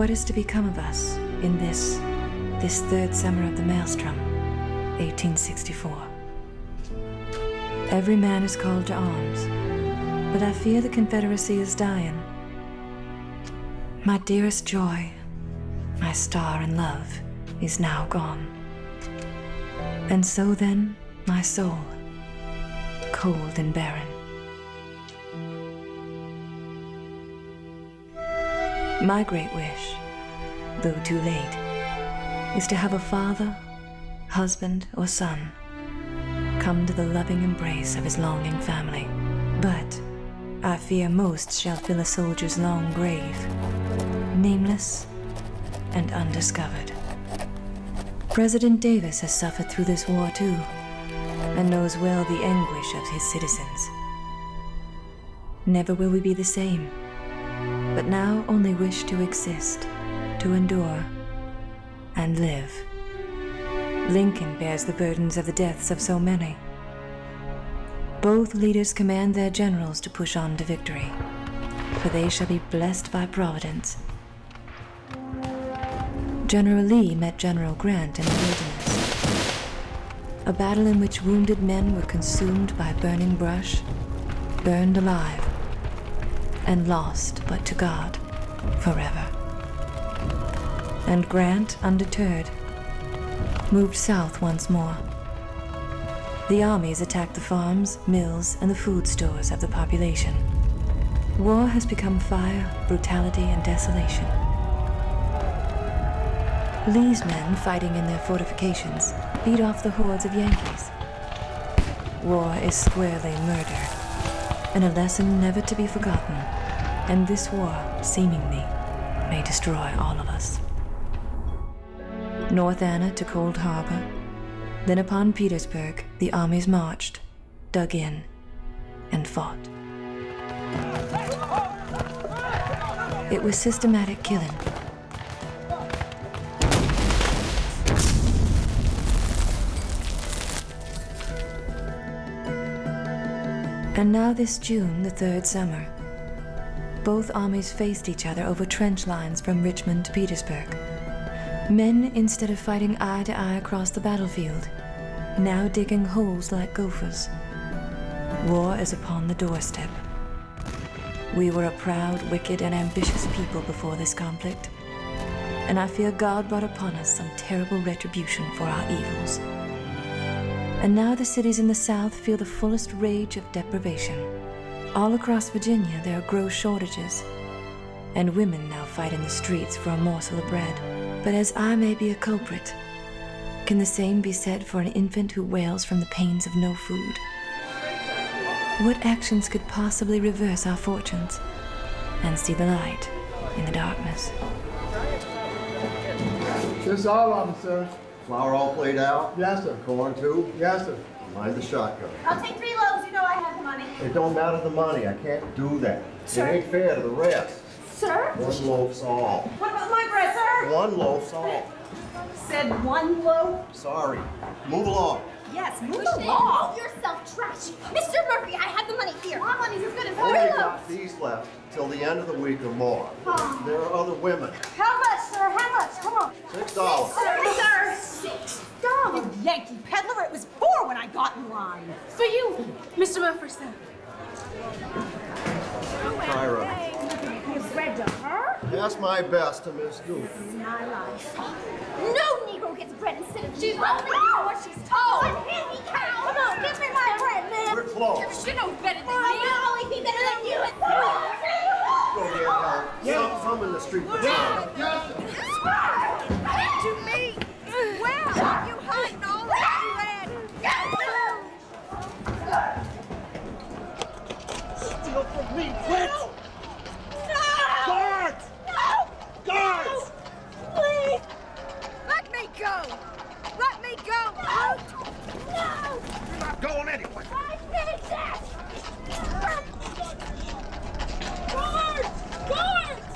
What is to become of us in this third summer of the Maelstrom, 1864? Every man is called to arms, but I fear the Confederacy is dying. My dearest joy, my star and love, is now gone. And so then, my soul, cold and barren. My great wish, though too late, is to have a father, husband, or son come to the loving embrace of his longing family. But I fear most shall fill a soldier's long grave, nameless and undiscovered. President Davis has suffered through this war too, and knows well the anguish of his citizens. Never will we be the same, but now only wish to exist, to endure, and live. Lincoln bears the burdens of the deaths of so many. Both leaders command their generals to push on to victory, for they shall be blessed by Providence. General Lee met General Grant in the wilderness, a battle in which wounded men were consumed by burning brush, burned alive, and lost but to God forever. And Grant, undeterred, moved south once more. The armies attacked the farms, mills, and the food stores of the population. War has become fire, brutality, and desolation. Lee's men, fighting in their fortifications, beat off the hordes of Yankees. War is squarely murder, and a lesson never to be forgotten, and this war, seemingly, may destroy all of us. North Anna to Cold Harbor, then upon Petersburg, the armies marched, dug in, and fought. It was systematic killing. And now this June, the third summer, both armies faced each other over trench lines from Richmond to Petersburg. Men, instead of fighting eye to eye across the battlefield, now digging holes like gophers. War is upon the doorstep. We were a proud, wicked, and ambitious people before this conflict, and I fear God brought upon us some terrible retribution for our evils. And now the cities in the South feel the fullest rage of deprivation. All across Virginia there are gross shortages, and women now fight in the streets for a morsel of bread. But as I may be a culprit, can the same be said for an infant who wails from the pains of no food? What actions could possibly reverse our fortunes and see the light in the darkness? This is all of them, sir. Flour all played out? Yes, sir. Corn too? Yes, sir. Mind the shotgun. I'll take 3 loaves. You know I have the money. It don't matter the money. I can't do that. Sir? It ain't fair to the rest. Sir? One loaf's all. What about my bread, sir? One loaf's all. Said 1 loaf? Sorry. Move along. Yes, move along. Move yourself, trash. Mr. Murphy, I have the money here. My money's as good as Only 3 loaves. got these left till the end of the week or more. There are other women. How much, sir? How much? Come on. $6. Sir. $6. Yankee peddler, it was 4 when I got in line. For you, Mr. Murphy, sir. Tyra. You bread to her? Pass my best to Miss Goop. My life. No Negro gets bread instead of she's only doing what she's told. Unhandy cow. Come on, give me my bread, man. We're close. She knows better than I me. will always be better than you. Go get help. Some in the street. To me. Well, are you hiding all that bread? Steal from me, quit! No! Guards! No! Guards! Please! Let me go! Let me go! No! No! You're not going anywhere. I need this! Guards! Guards!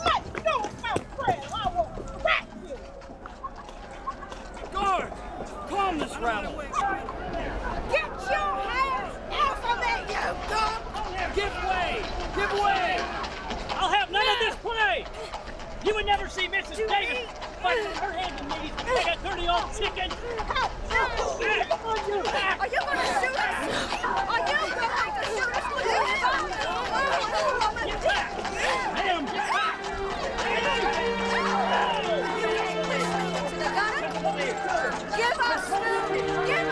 Let go of my bread! I will crack you! Guards! Calm this rabble. Get your hands off of me, you dog! Give way! I'll have none of this play! You would never see Mrs. Davis fighting with her hands and knees like a dirty old chicken! Help! Are you going to shoot us? Are you going to shoot us? Get back! Ma'am, get back! Give us something real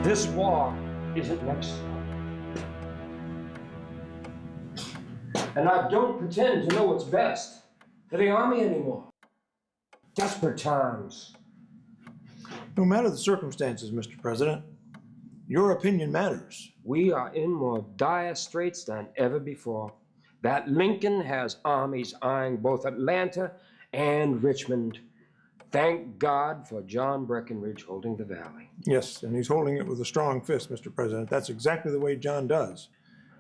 This war isn't Mexico. And I don't pretend to know what's best for the Army anymore. Desperate times. No matter the circumstances, Mr. President, your opinion matters. We are in more dire straits than ever before. That Lincoln has armies eyeing both Atlanta and Richmond. Thank God for John Breckinridge holding the valley. Yes, and he's holding it with a strong fist, Mr. President. That's exactly the way John does.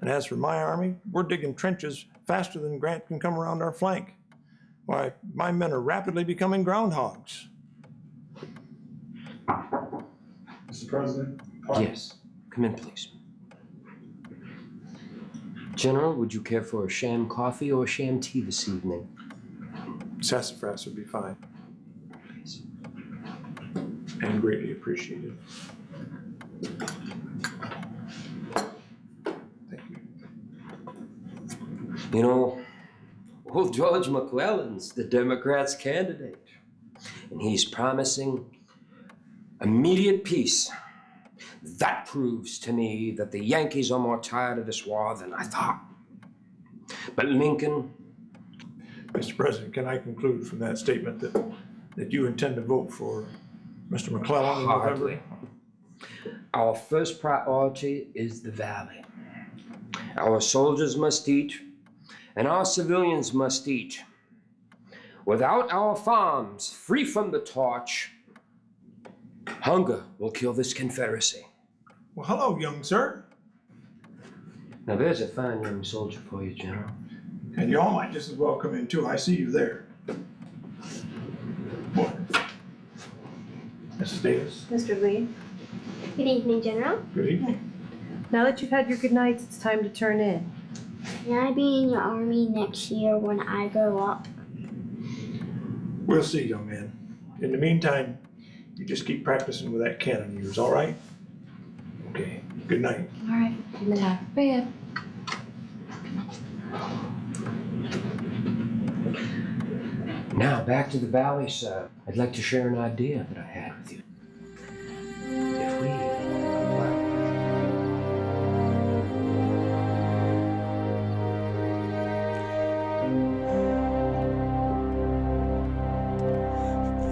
And as for my army, we're digging trenches faster than Grant can come around our flank. Why, my men are rapidly becoming groundhogs. Mr. President? Yes, come in, please. General, would you care for a sham coffee or a sham tea this evening? Sassafras would be fine. And greatly appreciated. Thank you. You know, old George McClellan's the Democrats' candidate, and he's promising immediate peace. That proves to me that the Yankees are more tired of this war than I thought. But Lincoln... Mr. President, can I conclude from that statement that you intend to vote for Mr. McClellan in November? Our first priority is the valley. Our soldiers must eat, and our civilians must eat. Without our farms free from the torch, hunger will kill this Confederacy. Well, hello, young sir. Now there's a fine young soldier for you, General. And y'all might just as well come in too. I see you there. Boy. Mrs. Davis. Mr. Lee, Good evening, General. Good evening. now that you've had your good nights, it's time to turn in. Can I be in your army next year when I grow up? We'll see, young man. In the meantime, you just keep practicing with that cannon of yours, all right? Okay. Good night. All right, good night. Bed. Now, back to the valley, sir. I'd like to share an idea that I had with you. If we...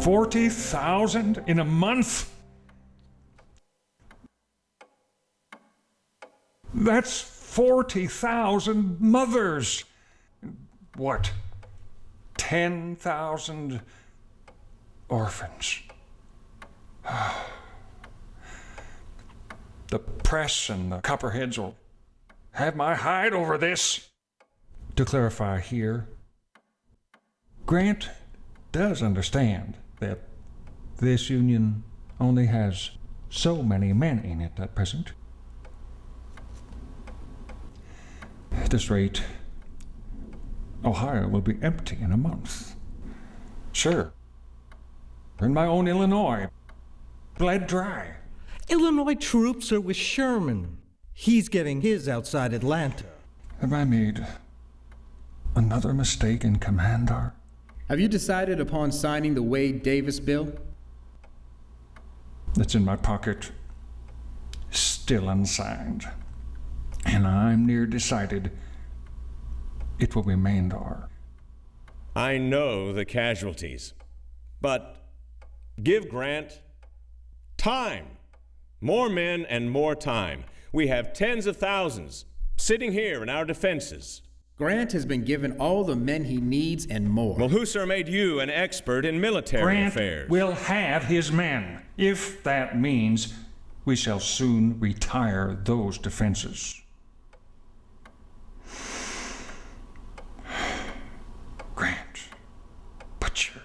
40,000 in a month? That's 40,000 mothers. What? 10,000 orphans. The press and the copperheads will have my hide over this. To clarify here, Grant does understand that this union only has so many men in it at present. At this rate, Ohio will be empty in a month. Sure. In my own Illinois, bled dry. Illinois troops are with Sherman. He's getting his outside Atlanta. Have I made another mistake in Commander? Have you decided upon signing the Wade-Davis bill? That's in my pocket, still unsigned. And I'm near decided it will remain there. I know the casualties, but give Grant time. More men and more time. We have tens of thousands sitting here in our defenses. Grant has been given all the men he needs and more. Well, who, sir, made you an expert in military affairs? Grant will have his men, if that means we shall soon retire those defenses. Grant, butcher,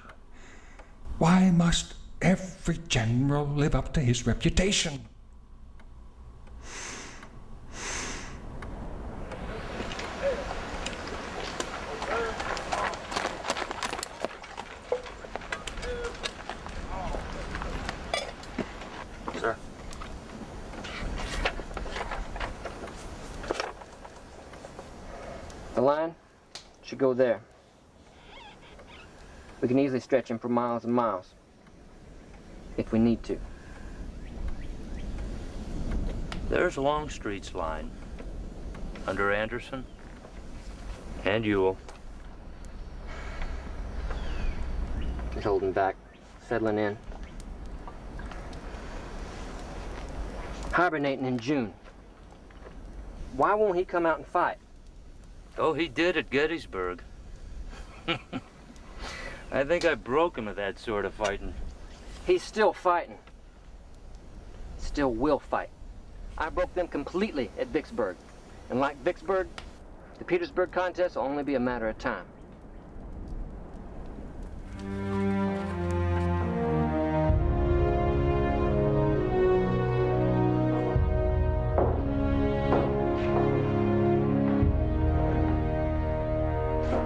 why must every general live up to his reputation? Sir. The line should go there. We can easily stretch him for miles and miles, if we need to. There's Longstreet's line, under Anderson and Ewell. He's holding back, settling in. Hibernating in June. Why won't he come out and fight? Oh, he did at Gettysburg. I think I broke him of that sort of fighting. He's still fighting. Still will fight. I broke them completely at Vicksburg. And like Vicksburg, the Petersburg contest will only be a matter of time.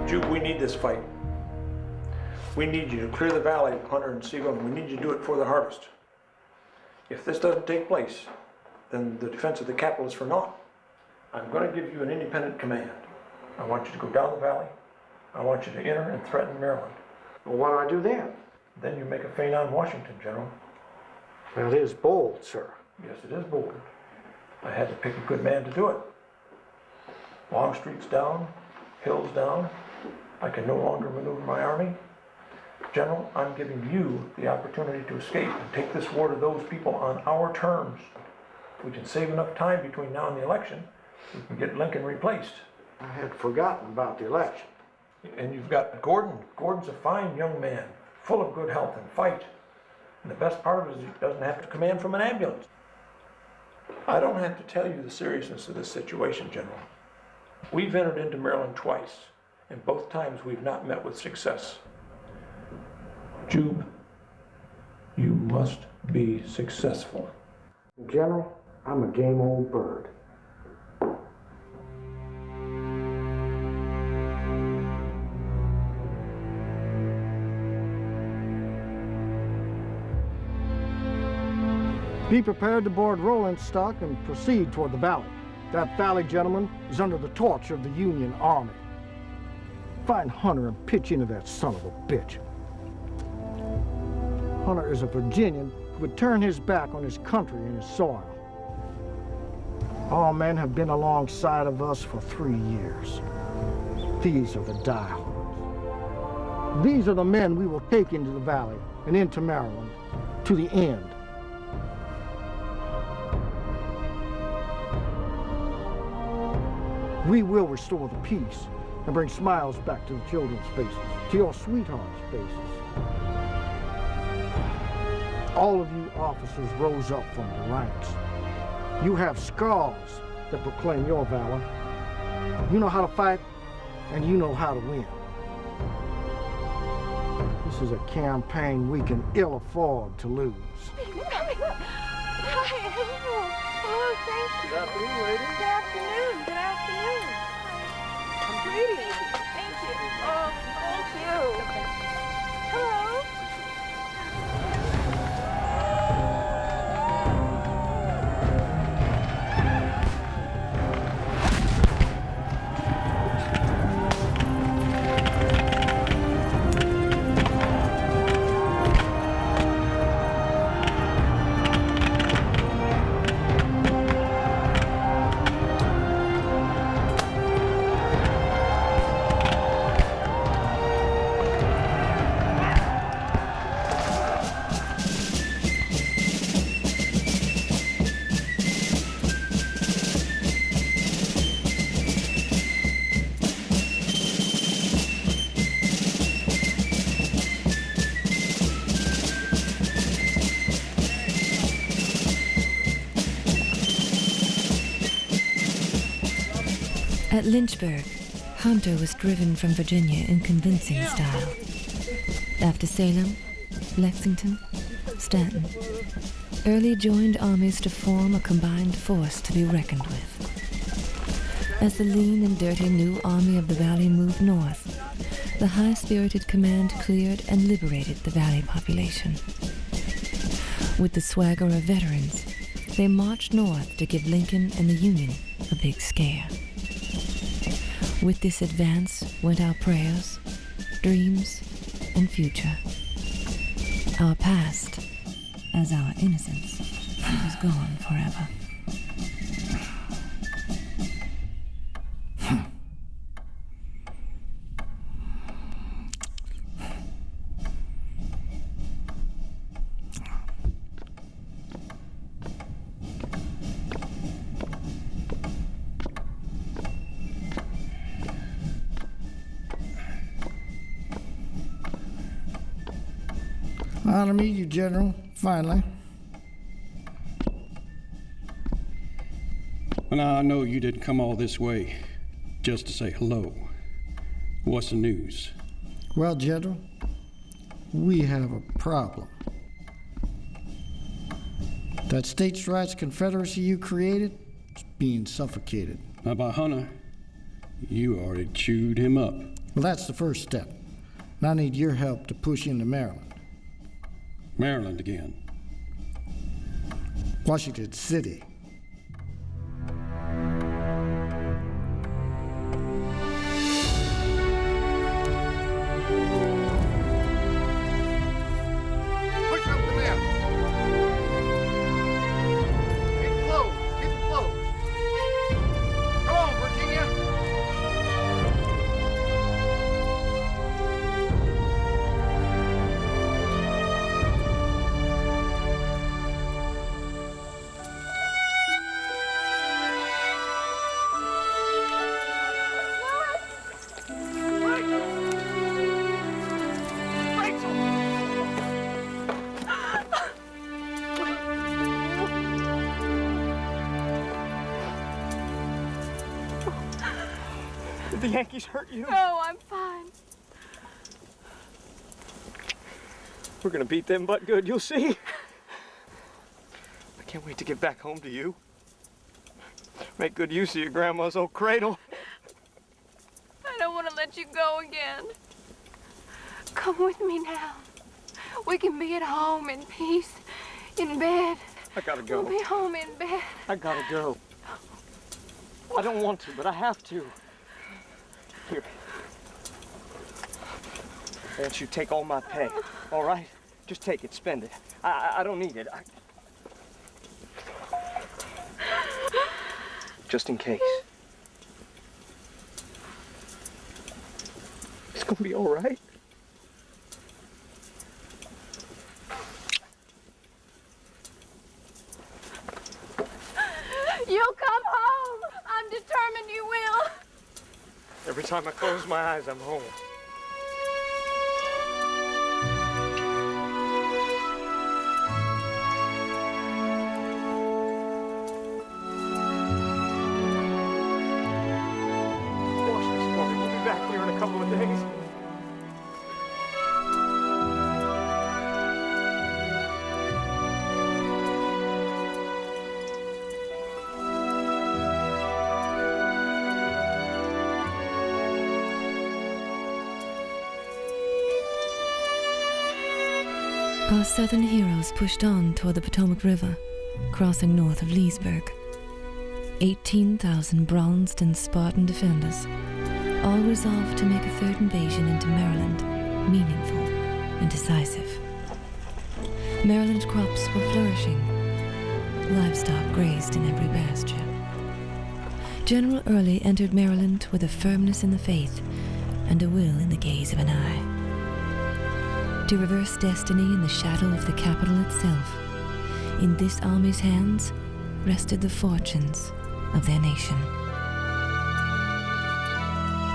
Jube, we need this fight. We need you to clear the valley, Hunter and Siegel, and we need you to do it for the harvest. If this doesn't take place, then the defense of the capital is for naught. I'm going to give you an independent command. I want you to go down the valley. I want you to enter and threaten Maryland. Well, what do I do then? Then you make a feint on Washington, General. Well, it is bold, sir. Yes, it is bold. I had to pick a good man to do it. Longstreet's down, Hill's down. I can no longer maneuver my army. General, I'm giving you the opportunity to escape and take this war to those people on our terms. If we can save enough time between now and the election, we can get Lincoln replaced. I had forgotten about the election. And you've got Gordon. Gordon's a fine young man, full of good health and fight. And the best part of it is he doesn't have to command from an ambulance. I don't have to tell you the seriousness of this situation, General. We've entered into Maryland twice, and both times we've not met with success. Jube, you must be successful. General, I'm a game old bird. Be prepared to board rolling stock and proceed toward the valley. That valley, gentlemen, is under the torch of the Union Army. Find Hunter and pitch into that son of a bitch. Hunter is a Virginian who would turn his back on his country and his soil. All men have been alongside of us for 3 years. These are the diehards. These are the men we will take into the valley and into Maryland to the end. We will restore the peace and bring smiles back to the children's faces, to your sweethearts' faces. All of you officers rose up from the ranks. You have scars that proclaim your valor. You know how to fight, and you know how to win. This is a campaign we can ill afford to lose. Oh, thank you. Good afternoon, lady. Good afternoon. Good afternoon. Pretty. Thank you. Oh, thank you. Hello. At Lynchburg, Hunter was driven from Virginia in convincing style. After Salem, Lexington, Stanton, Early joined armies to form a combined force to be reckoned with. As the lean and dirty new Army of the Valley moved north, the high-spirited command cleared and liberated the Valley population. With the swagger of veterans, they marched north to give Lincoln and the Union a big scare. With this advance went our prayers, dreams, and future. Our past, as our innocence, was gone forever. Honor to meet you, General, finally. Well, now I know you didn't come all this way just to say hello. What's the news? Well, General, we have a problem. That states' rights Confederacy you created is being suffocated. Now, by Hunter, you already chewed him up. Well, that's the first step. And I need your help to push into Maryland. Maryland again? Washington City. Push up the left. Get close. Get close. Come on, Virginia. Did the Yankees hurt you? No, I'm fine. We're gonna beat them butt good, you'll see. I can't wait to get back home to you. Make good use of your grandma's old cradle. I don't want to let you go again. Come with me now. We can be at home in peace, in bed. I gotta go. We'll be home in bed. I gotta go. I don't want to, but I have to. Here. Why don't you take all my pay, all right? Just take it, spend it. I don't need it. Just in case. It's gonna be all right. You'll come home. I'm determined you will. Every time I close my eyes, I'm home. Wash this for me. We'll be back here in a couple of days. Our Southern heroes pushed on toward the Potomac River, crossing north of Leesburg. 18,000 bronzed and Spartan defenders, all resolved to make a third invasion into Maryland meaningful and decisive. Maryland crops were flourishing. Livestock grazed in every pasture. General Early entered Maryland with a firmness in the faith and a will in the gaze of an eye. To reverse destiny in the shadow of the capital itself, in this army's hands rested the fortunes of their nation.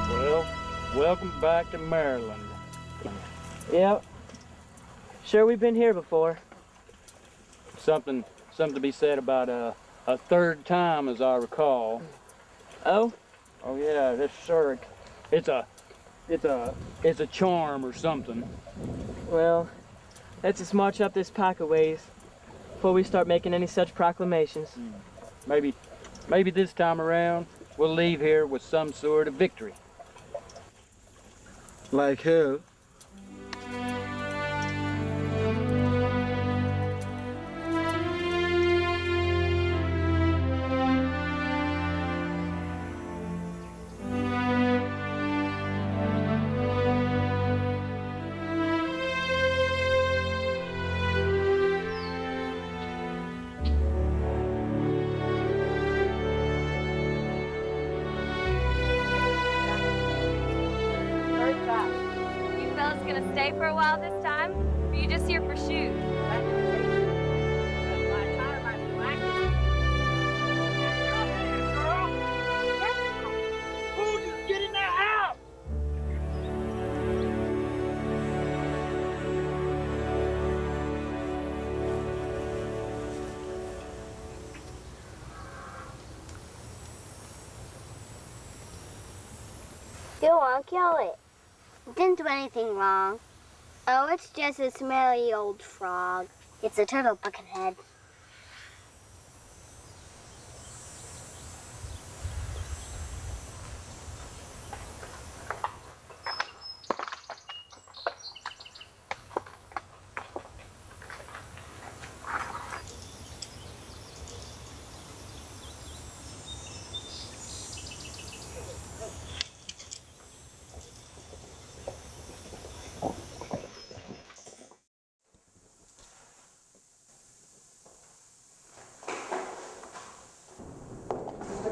Well, welcome back to Maryland. Yeah, sure we've been here before. Something to be said about a third time, as I recall. Oh? Oh yeah, this Zurich. It's a charm or something. Well, let's just march up this pike a ways before we start making any such proclamations. Maybe this time around we'll leave here with some sort of victory. Like who? You fellas gonna stay for a while this time? Or are you just here for shoes? Who just get in that house? You won't kill it. It didn't do anything wrong. Oh, it's just a smelly old frog. It's a turtle buckethead.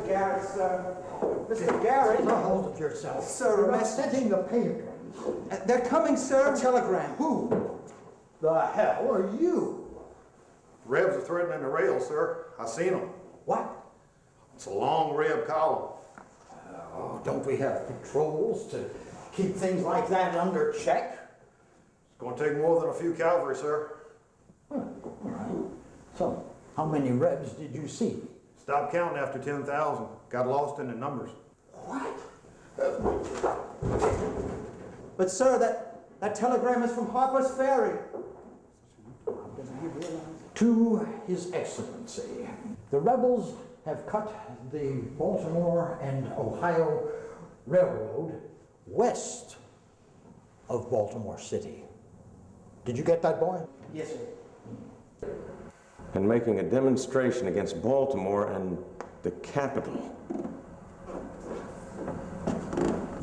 Garrett, sir. Mr. Garrett. Hold it yourself. Sir, a message. Sending the paper. They're coming, sir. A telegram. Who? The hell are you? Rebs are threatening the rail, sir. I seen them. What? It's a long Reb column. Oh, don't we have patrols to keep things like that under check? It's going to take more than a few cavalry, sir. All right. So, how many Rebs did you see? Stopped counting after 10,000. Got lost in the numbers. What? But sir, that telegram is from Harper's Ferry. To His Excellency, the rebels have cut the Baltimore and Ohio Railroad west of Baltimore City. Did you get that, boy? Yes, sir. And making a demonstration against Baltimore and the capital.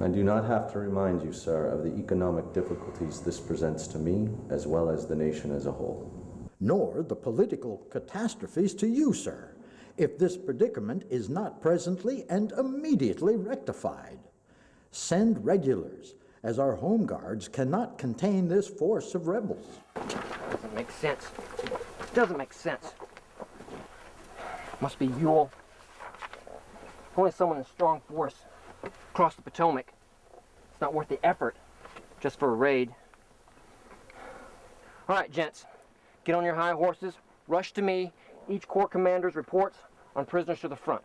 I do not have to remind you, sir, of the economic difficulties this presents to me, as well as the nation as a whole. Nor the political catastrophes to you, sir, if this predicament is not presently and immediately rectified. Send regulars, as our home guards cannot contain this force of rebels. Doesn't make sense. Doesn't make sense. Must be Ewell. Only someone in strong force across the Potomac. It's not worth the effort just for a raid. All right, gents, get on your high horses, rush to me. Each corps commander's reports on prisoners to the front.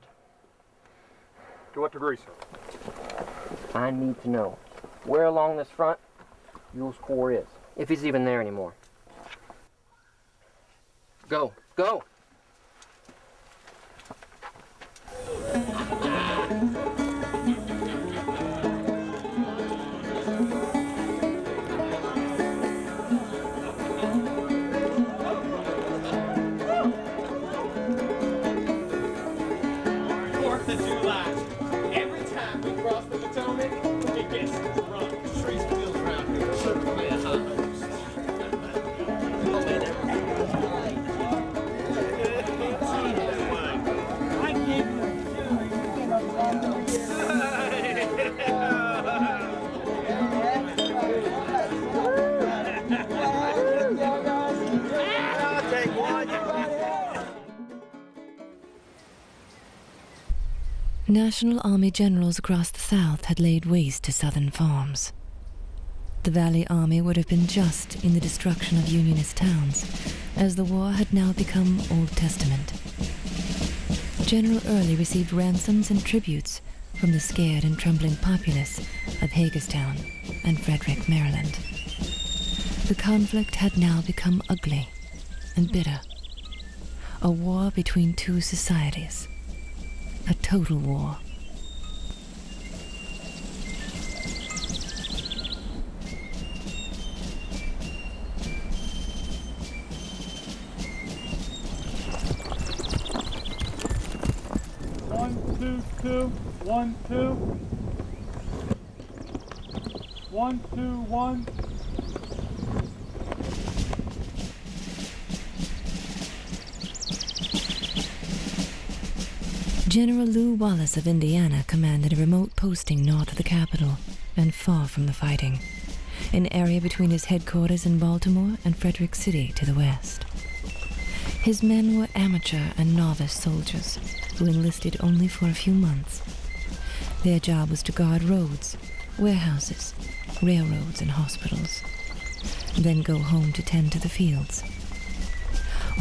To what degree, sir? I need to know where along this front Ewell's corps is, if he's even there anymore. Go, go! National Army generals across the South had laid waste to Southern farms. The Valley Army would have been just in the destruction of Unionist towns, as the war had now become Old Testament. General Early received ransoms and tributes from the scared and trembling populace of Hagerstown and Frederick, Maryland. The conflict had now become ugly and bitter. A war between two societies. A total war. Two, 1, 2. 1, 2, 1. General Lew Wallace of Indiana commanded a remote posting north of the capital and far from the fighting, an area between his headquarters in Baltimore and Frederick City to the west. His men were amateur and novice soldiers who enlisted only for a few months. Their job was to guard roads, warehouses, railroads, and hospitals, then go home to tend to the fields.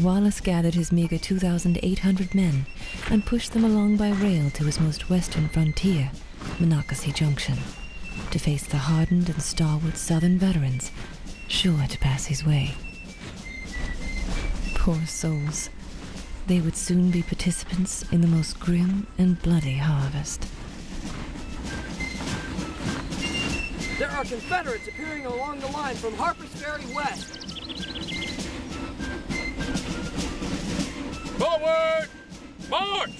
Wallace gathered his meager 2,800 men and pushed them along by rail to his most western frontier, Monocacy Junction, to face the hardened and stalwart Southern veterans sure to pass his way. Poor souls. They would soon be participants in the most grim and bloody harvest. There are Confederates appearing along the line from Harper's Ferry west. Forward! March!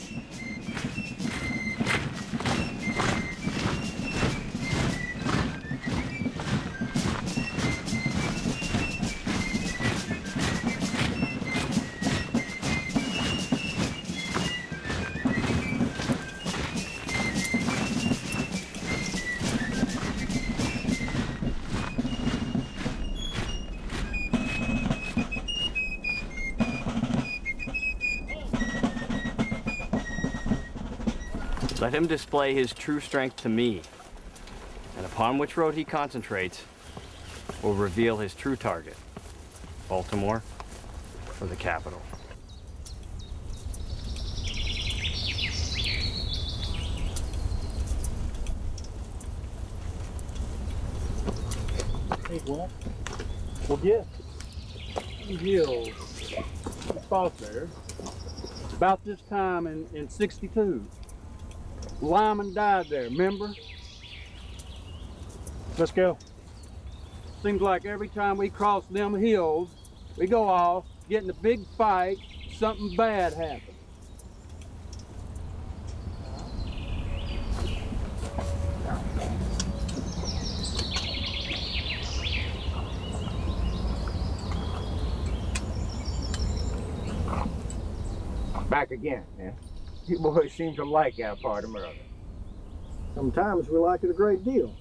Let him display his true strength to me, and upon which road he concentrates will reveal his true target, Baltimore or the capital. Hey, well, get Gil. His boss there. About this time in 62. Lyman died there, remember? Let's go. Seems like every time we cross them hills, we go off, get in a big fight, something bad happens. Back again, man. You boys seem to like our part of America. Sometimes we like it a great deal.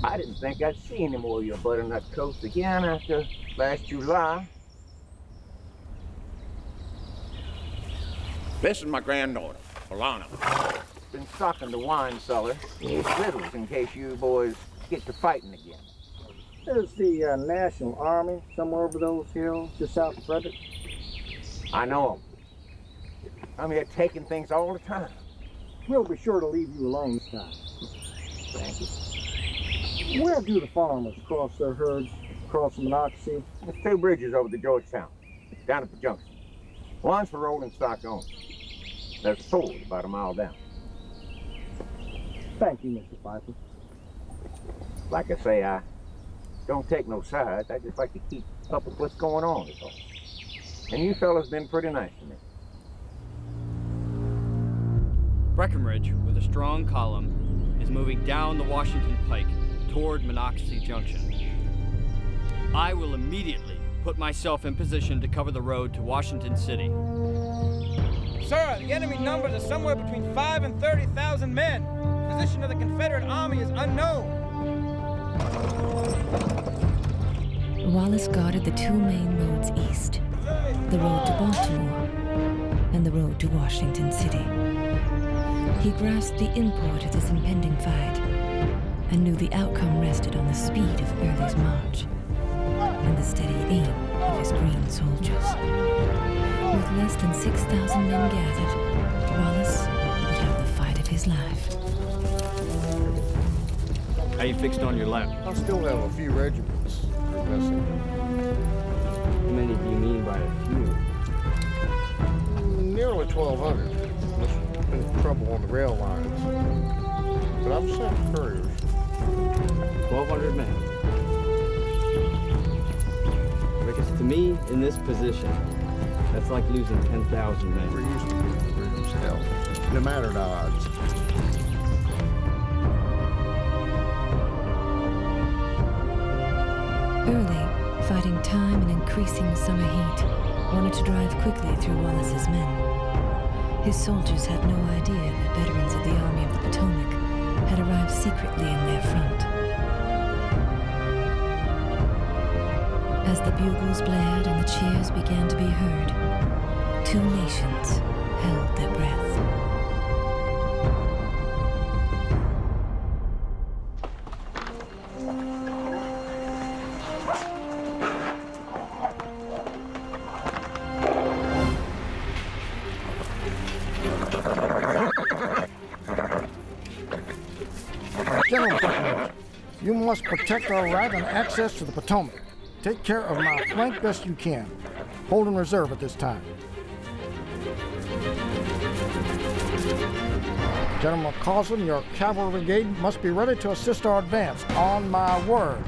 I didn't think I'd see any more of your butternut coats again after last July. This is my granddaughter, Alana. Been stocking the wine cellar. Need victuals in case you boys get to fighting again. There's the National Army somewhere over those hills just south of Frederick. I know 'em. I'm here taking things all the time. We'll be sure to leave you alone this time. Thank you. Where do the farmers cross their herds across the Monocacy? There's 2 bridges over to Georgetown, down at the junction. One's for rolling stock only. There's a ford about a mile down. Thank you, Mr. Pfeiffer. Like I say, I don't take no sides. I just like to keep up with what's going on, is all. And you fellas been pretty nice to me. Breckenridge, with a strong column, is moving down the Washington Pike toward Monocacy Junction. I will immediately put myself in position to cover the road to Washington City. Sir, the enemy numbers are somewhere between 5,000 and 30,000 men. The position of the Confederate army is unknown. Wallace guarded the 2 main roads east, the road to Baltimore and the road to Washington City. He grasped the import of this impending fight and knew the outcome rested on the speed of Early's march and the steady aim of his green soldiers. With less than 6,000 men gathered, Wallace would have the fight of his his life. How you fixed on your left? I still have a few regiments that are missing. How many do you mean by a few? Nearly 1,200. There's been trouble on the rail lines. But I've sent couriers. 1,200 men. Because to me, in this position, that's like losing 10,000 men. We're used to being freedom's hell, no matter the odds. Early, fighting time and increasing summer heat, wanted to drive quickly through Wallace's men. His soldiers had no idea that veterans of the Army of the Potomac had arrived secretly in their front. As the bugles blared and the cheers began to be heard, two nations held their breath. General Breckinridge, you must protect our right and access to the Potomac. Take care of my flank best you can. Hold in reserve at this time. General McCausland, your cavalry brigade must be ready to assist our advance. On my word.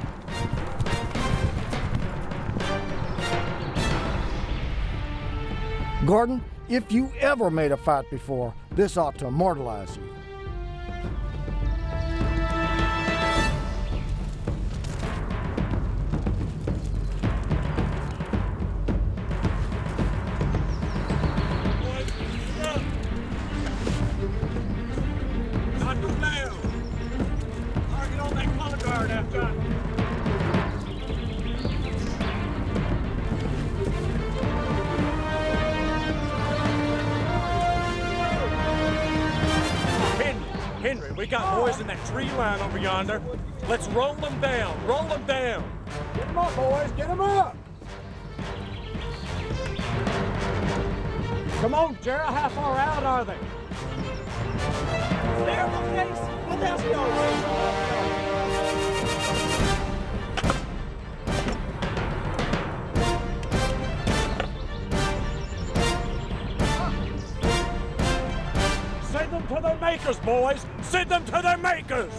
Gordon, if you ever made a fight before, this ought to immortalize you. We got boys in that tree line over yonder. Let's roll them down, roll them down. Get them up, boys, get them up. Come on, Gerald, how far out are they? There, my face. What else goes? Send them to their makers, boys! Send them to their makers!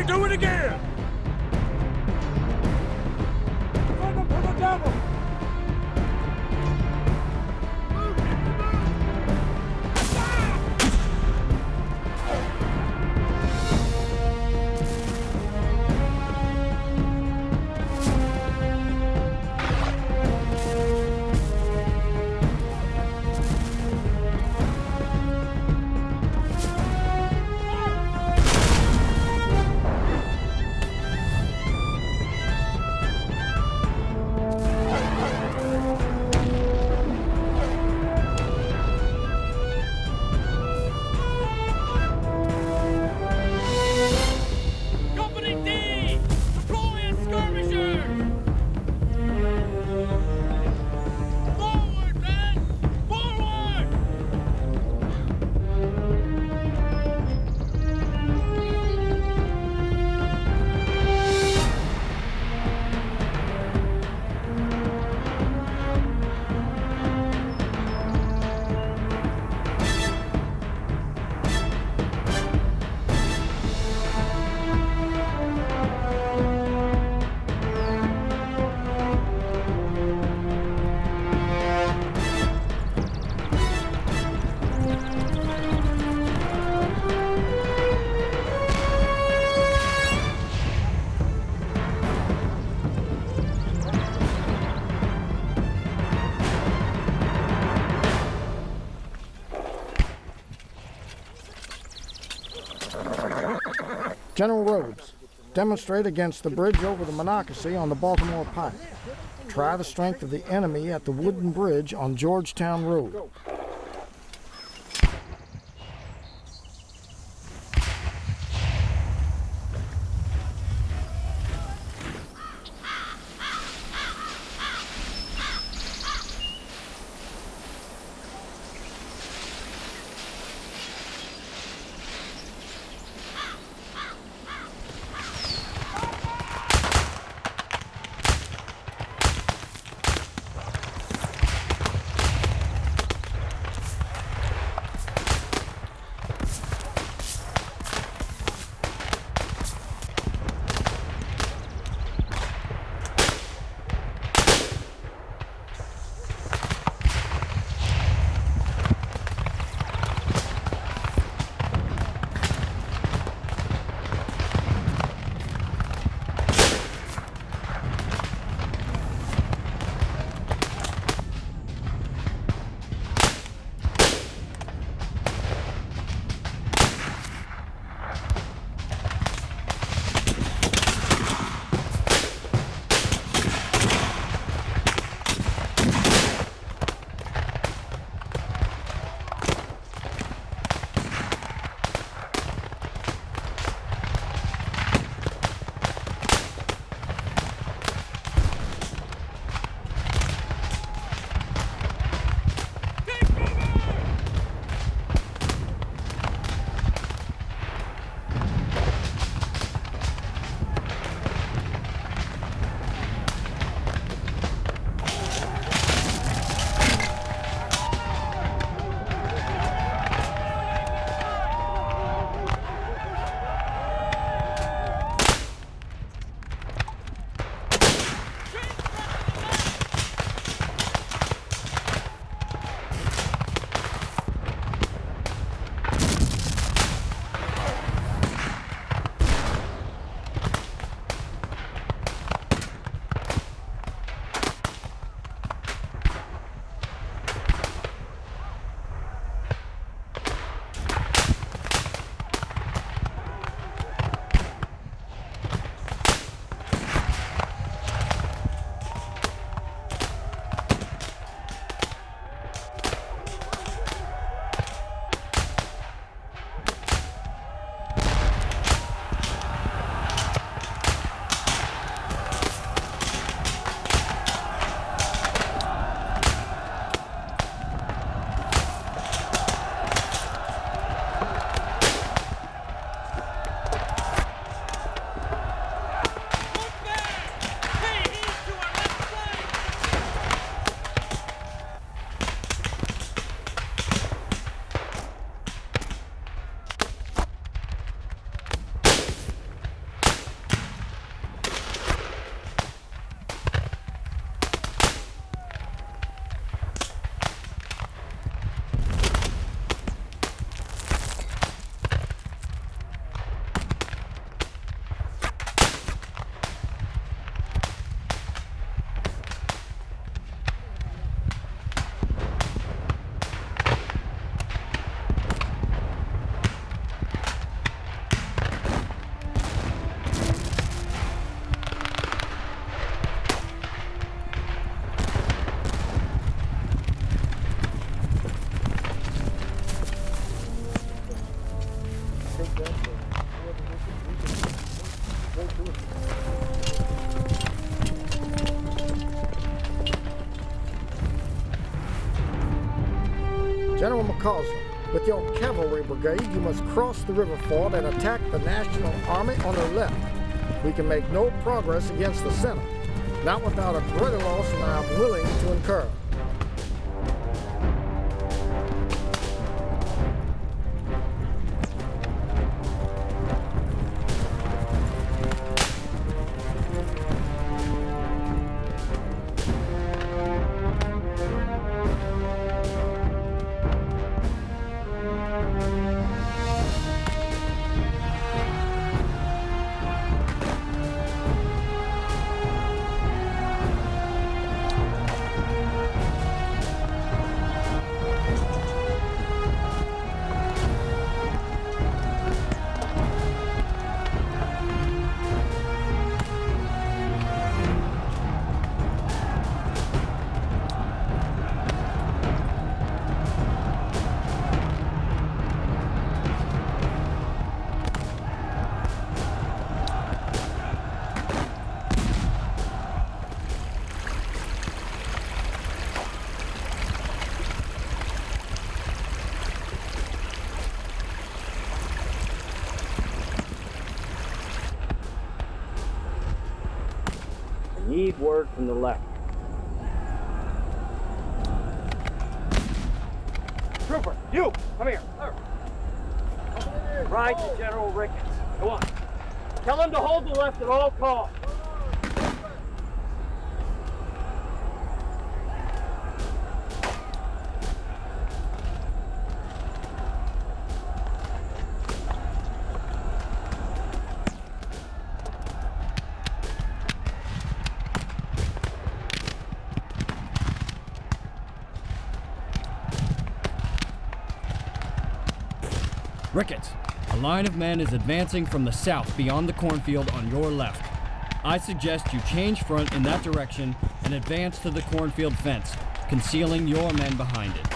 Do it again! Send them to the devil! General Rhodes, demonstrate against the bridge over the Monocacy on the Baltimore Pike. Try the strength of the enemy at the wooden bridge on Georgetown Road. General McCausland, with your cavalry brigade, you must cross the river ford and attack the National Army on the left. We can make no progress against the center, not without a greater loss than I am willing to incur. and yeave word from the left. Trooper, you, come here. Ride to General Ricketts. Go on. Tell him to hold the left at all costs. Ricketts, a line of men is advancing from the south beyond the cornfield on your left. I suggest you change front in that direction and advance to the cornfield fence, concealing your men behind it.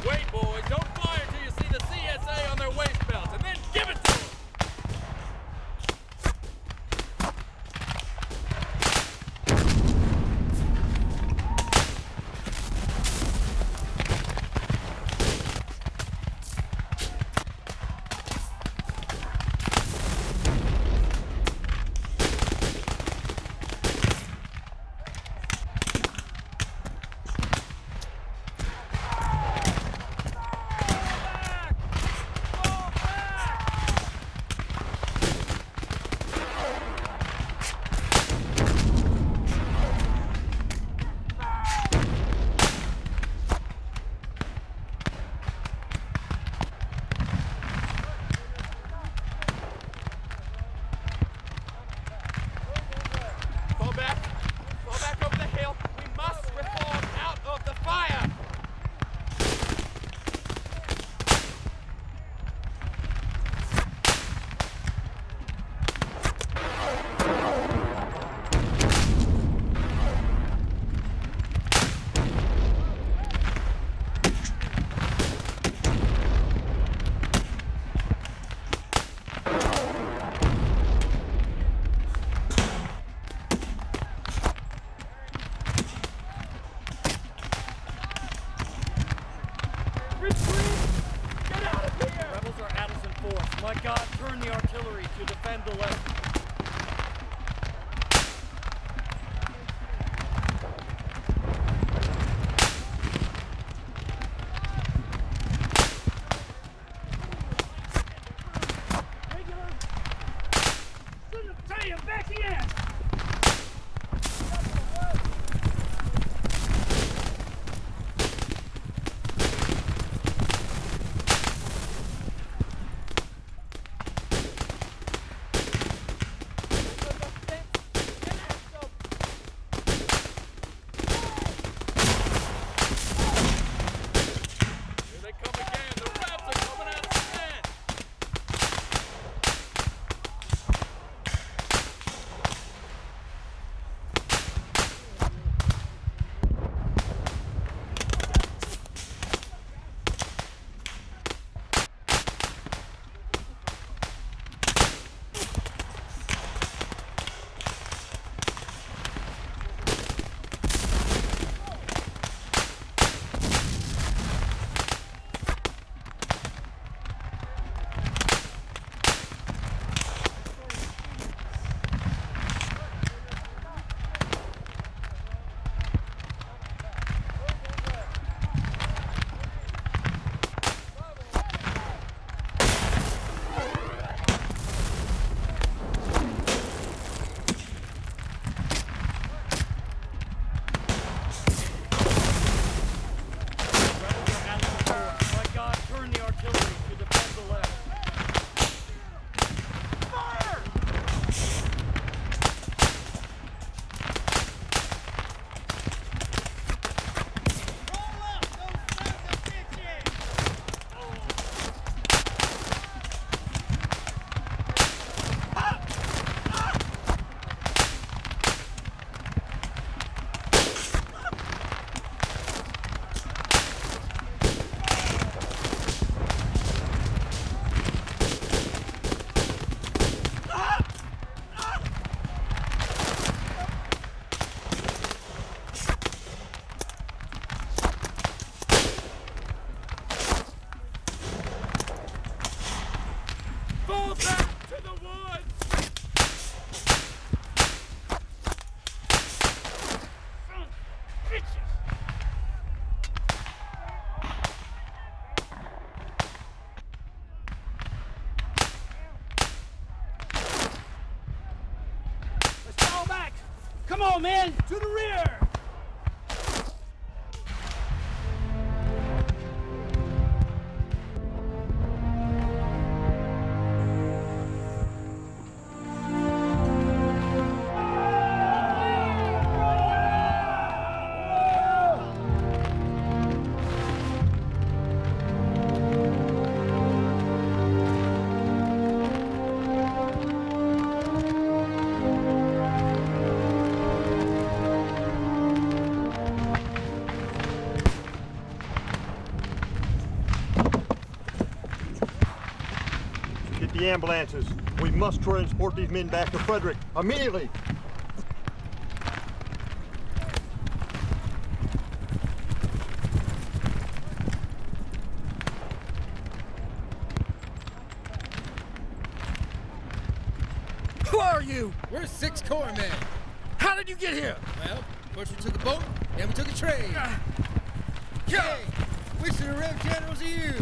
Wait, boys, don't fire until you see the CSA on their waist belts, and then give it to them! Fall back over the hill. We must reform out of the fire! My God, turn the artillery to defend the left. Come on, men! To the rear! Get the ambulances. We must transport these men back to Frederick immediately. Who are you? We're 6 Corps men. How did you get here? Well, first we took a boat, then we took a train. Hey, we should have read generals of you.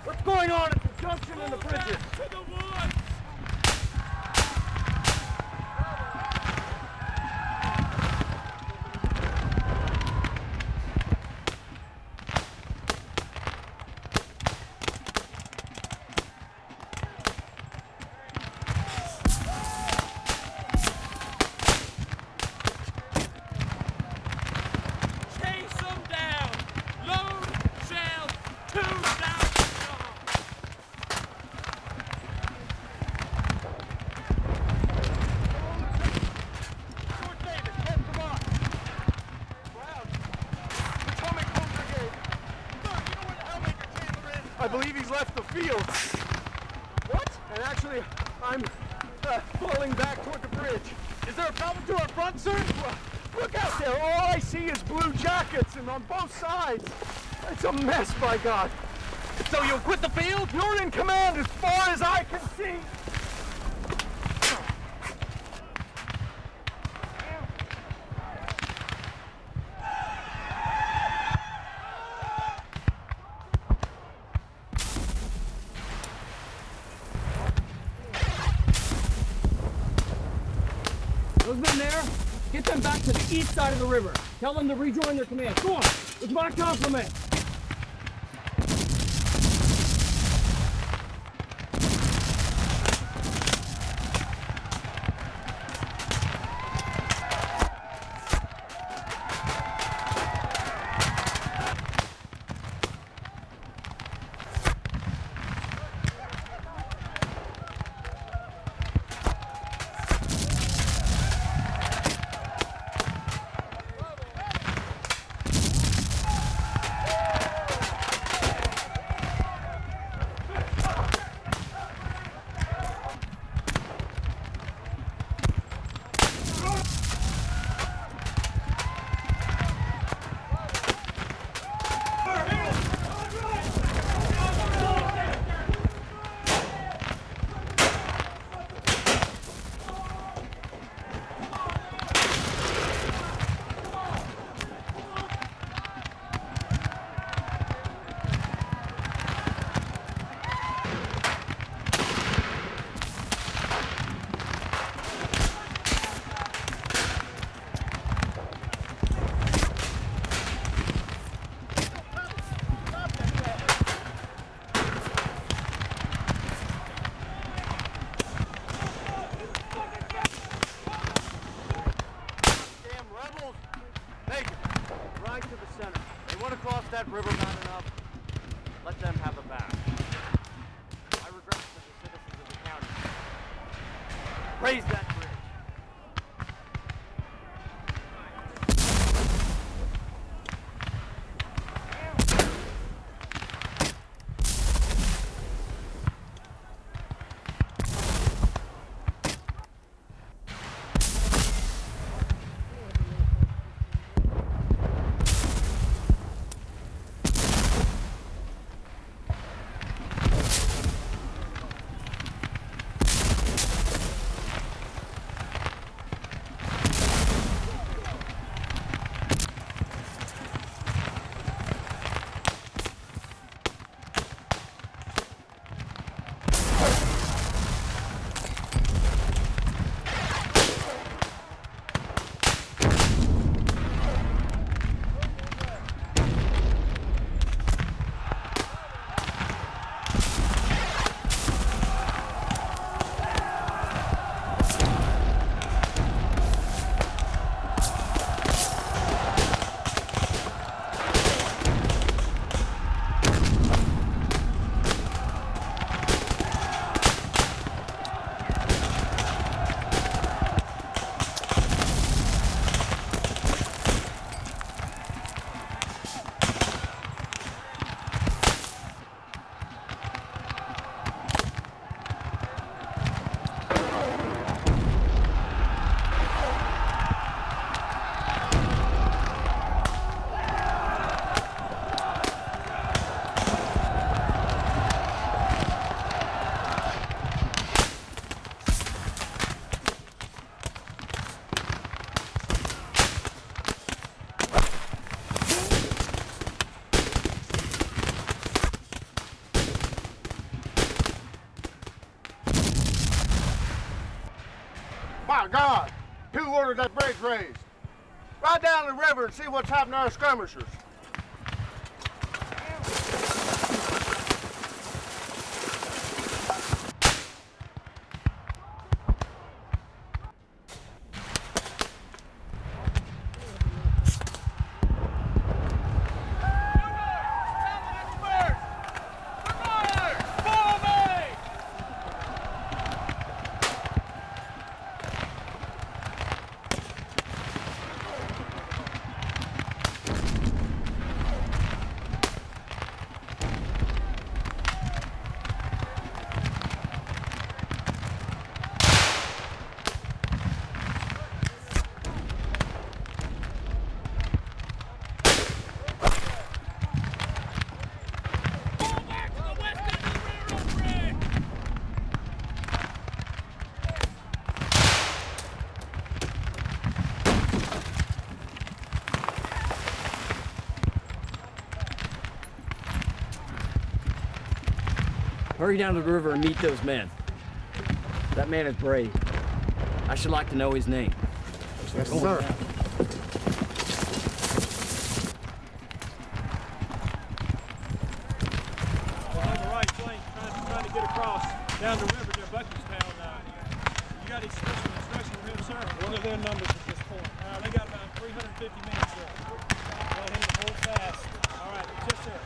What's going on at the junction and the bridges? To the woods! Chase them down! Load shells to down! I believe he's left the field. What? And actually, I'm falling back toward the bridge. Is there a problem to our front, sir? Well, look out there. All I see is blue jackets and on both sides. It's a mess, by God. So you'll quit the field? You're in command as far as I can see. Those men there, get them back to the east side of the river. Tell them to rejoin their command. Go on, with my compliment. generals. Make it. Right to the center. They want to cross that river bad enough. Let them have a bath. I regret for the citizens of the county. Raise that bridge. My God! Who ordered that bridge raised? Ride down the river and see what's happened to our skirmishers. Hurry down to the river and meet those men. That man is brave. I should like to know his name. Yes, sir. On the right flank, trying to get across down the river to Buckystown. You got any special instruction from him, sir? One of their numbers at this point. They got about 350 men, sir. Go ahead and hold fast. All right, just there.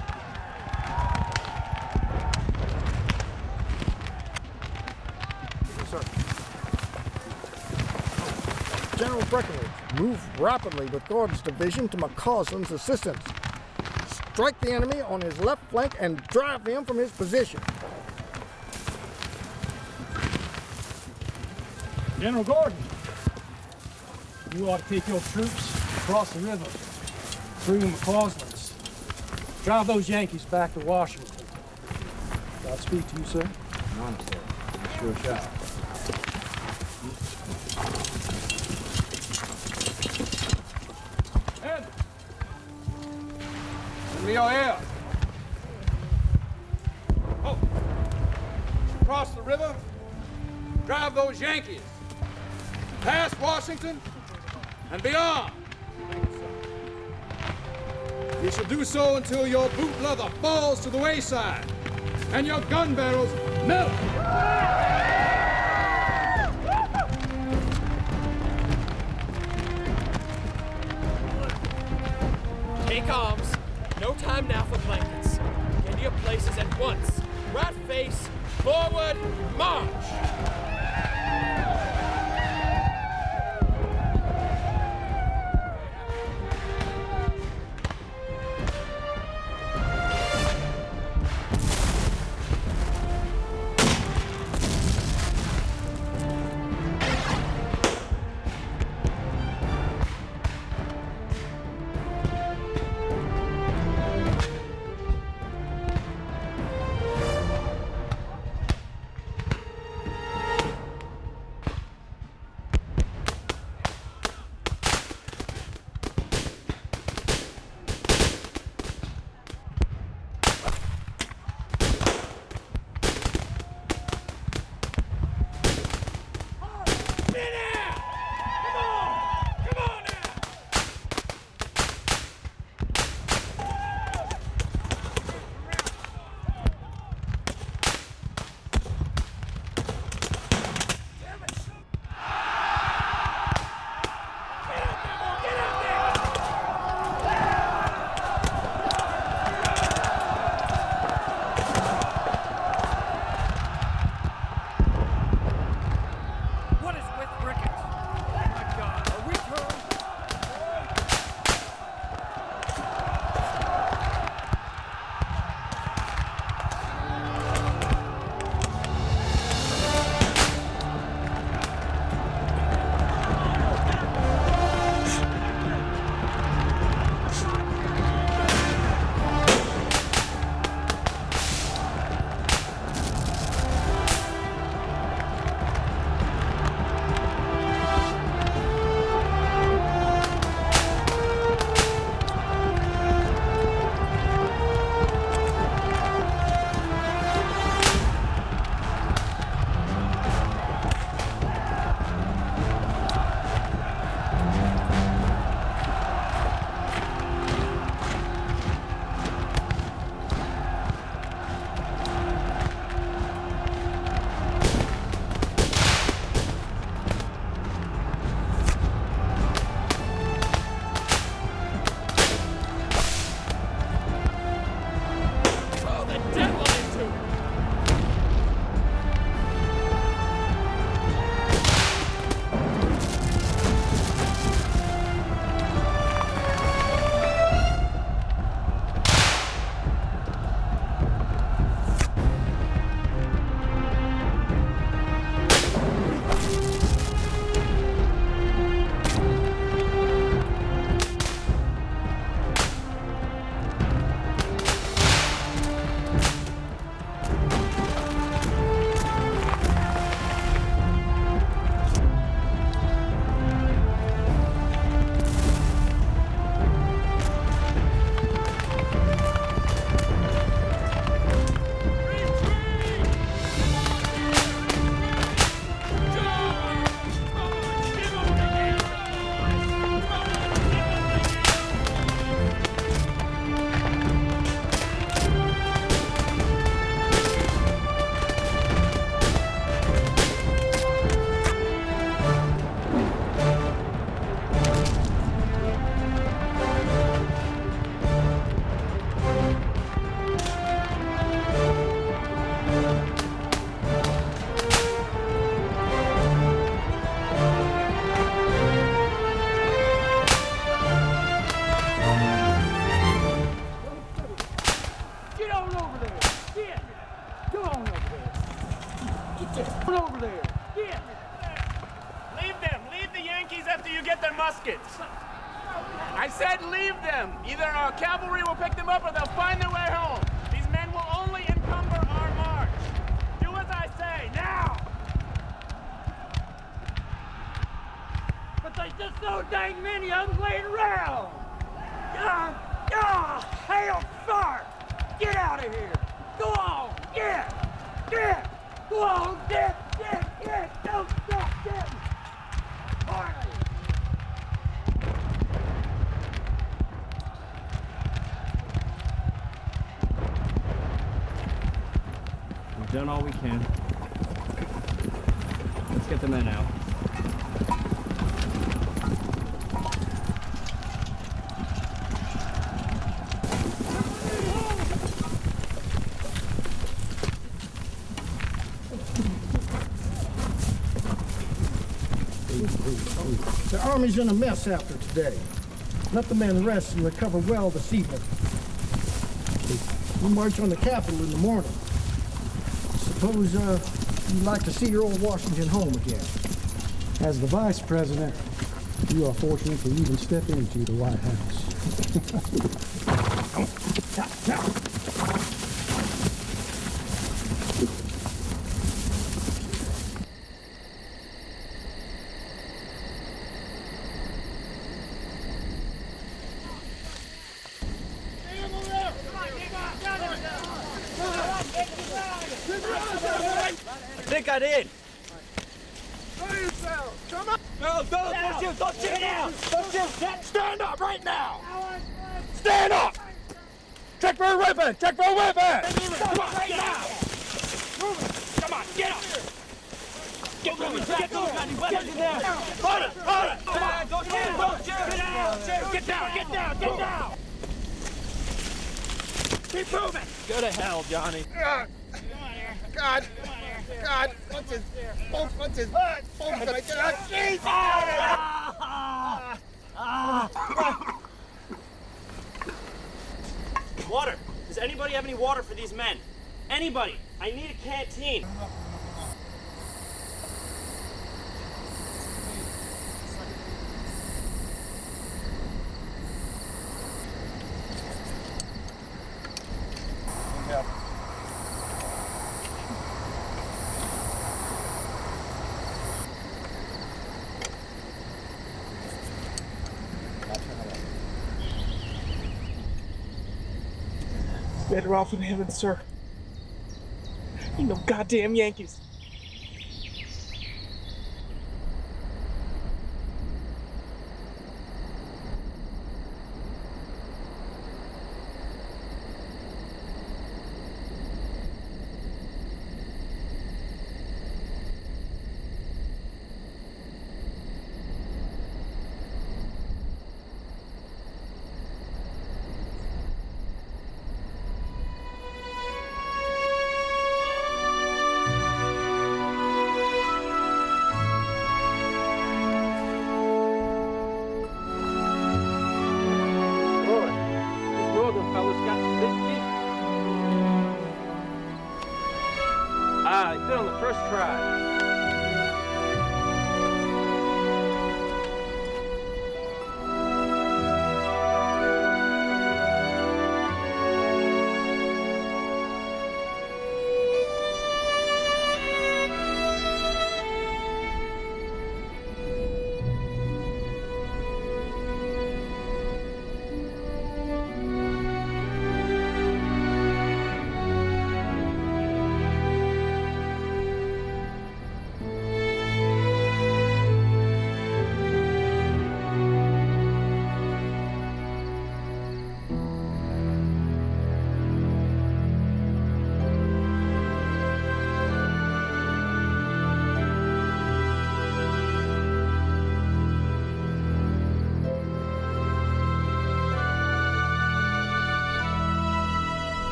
General Breckinridge, move rapidly with Gordon's division to McCausland's assistance. Strike the enemy on his left flank and drive him from his position. General Gordon, you ought to take your troops across the river through McCausland's. Drive those Yankees back to Washington. Godspeed to you, sir. None, sir. I sure shall. Rio. Oh. Cross the river, drive those Yankees past Washington and beyond. You shall do so until your boot leather falls to the wayside and your gun barrels melt. Take arms. No time now for blankets. Get to your places at once. Rat face, forward, march! muskets. I said leave them. Either our cavalry will pick them up or they'll find their way home. These men will only encumber our march. Do as I say, now! But there's just so dang many of them laying around. Hail sharp! Get out of here! Go on! Get! Go on! Get! Don't stop getting! Harley! We've done all we can. Let's get the men out. The Army's in a mess after today. Let the men rest and recover well this evening. We'll march on the Capitol in the morning. Suppose you'd like to see your old Washington home again. As the Vice President, you are fortunate to even step into the White House. I think I did. Come on! No, don't shoot! Don't shoot now! Don't shoot! Stand up right now! Stand up! Check for a weapon! Check for a weapon! Come on, right now! Come on, get up! Get moving! Get moving! Get in there! Hold it! Hold it! Come on! Don't shoot! Don't shoot! Get down! Get down! Get down! Get down! Keep moving! Go to hell, Johnny. God! God! Punches! Both punches! Both punches! Jesus! Water! Does anybody have any water for these men? Anybody! I need a canteen! Better off in heaven, sir. You know, goddamn Yankees. Good on the first try.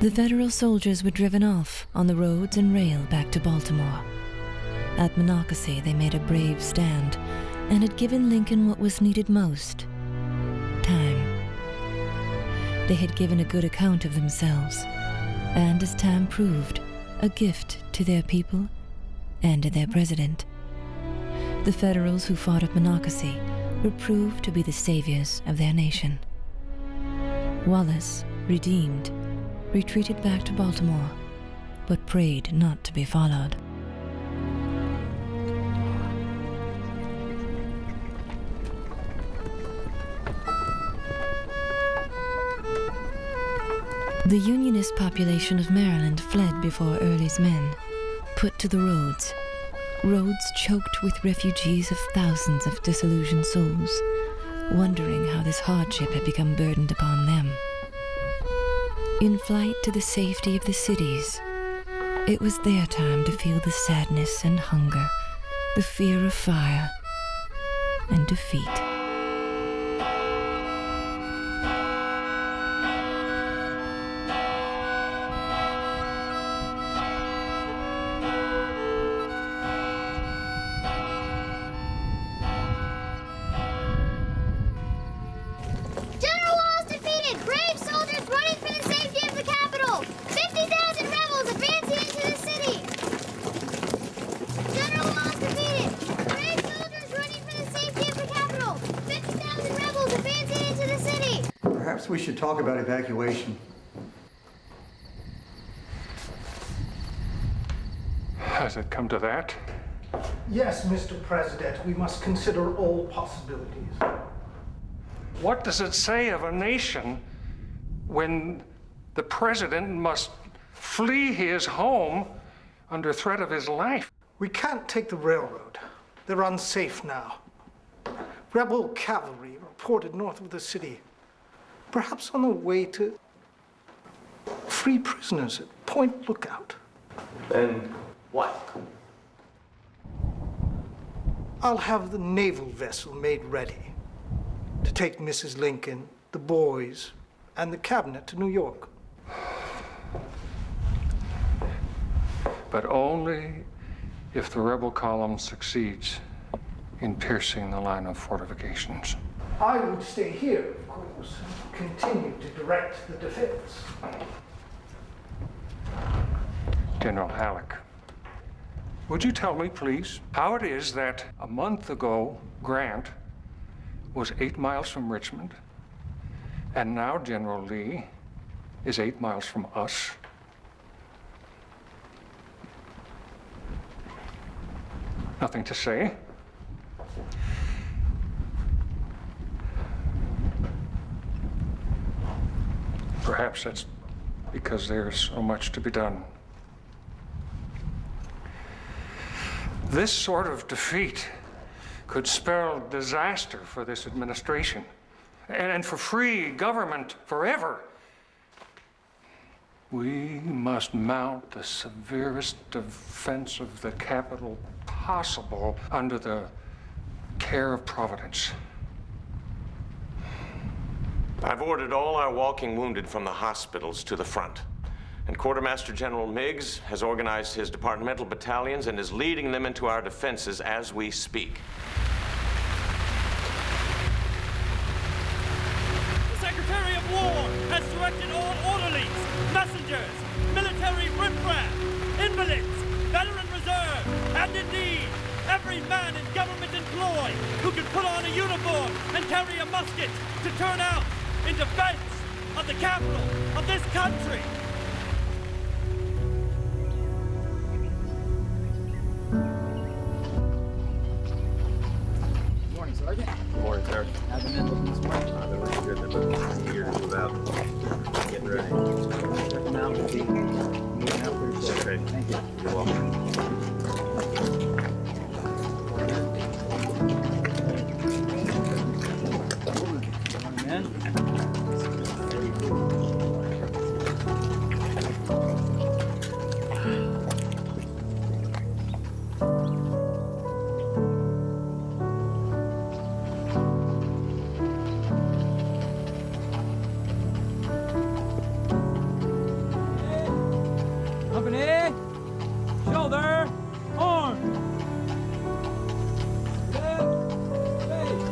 The Federal soldiers were driven off on the roads and rail back to Baltimore. At Monocacy, they made a brave stand and had given Lincoln what was needed most: time. They had given a good account of themselves, and as time proved, a gift to their people and to their president. The Federals who fought at Monocacy were proved to be the saviors of their nation. Wallace, redeemed, retreated back to Baltimore, but prayed not to be followed. The Unionist population of Maryland fled before Early's men, put to the roads. roads choked with refugees of thousands of disillusioned souls, wondering how this hardship had become burdened upon them. In flight to the safety of the cities, it was their time to feel the sadness and hunger, the fear of fire and defeat. General Wallace defeated! Brave soldiers running for the safety of the capital! 50,000 rebels advancing into the city! General Wallace defeated! Brave soldiers running for the safety of the capital! 50,000 rebels advancing into the city! Perhaps we should talk about evacuation. Has it come to that? Yes, Mr. President, we must consider all possibilities. What does it say of a nation when the president must flee his home under threat of his life? We can't take the railroad. They're unsafe now. Rebel cavalry reported north of the city, perhaps on the way to free prisoners at Point Lookout. Then what? I'll have the naval vessel made ready to take Mrs. Lincoln, the boys, and the cabinet to New York. But only if the rebel column succeeds in piercing the line of fortifications. I would stay here, of course, and continue to direct the defense. General Halleck, would you tell me, please, how it is that a month ago Grant was 8 miles from Richmond, and now General Lee is 8 miles from us? Nothing to say? Perhaps that's because there's so much to be done. This sort of defeat could spell disaster for this administration and for free government forever. We must mount the severest defense of the capital possible under the care of Providence. I've ordered all our walking wounded from the hospitals to the front. And Quartermaster General Meigs has organized his departmental battalions and is leading them into our defenses as we speak. The Secretary of War has directed all orderlies, messengers, military riffraff, invalids, veteran reserve, and indeed, every man in government employ who can put on a uniform and carry a musket to turn out in defense of the capital of this country. Good morning, Sergeant. Good morning, sir. How's the men looking this morning? They're looking good. They're looking eager to move out. Getting ready. Check them out. We'll be moving out pretty soon. Okay. Thank you. You're welcome. Morning, men. Company, shoulder, arm. Left, face.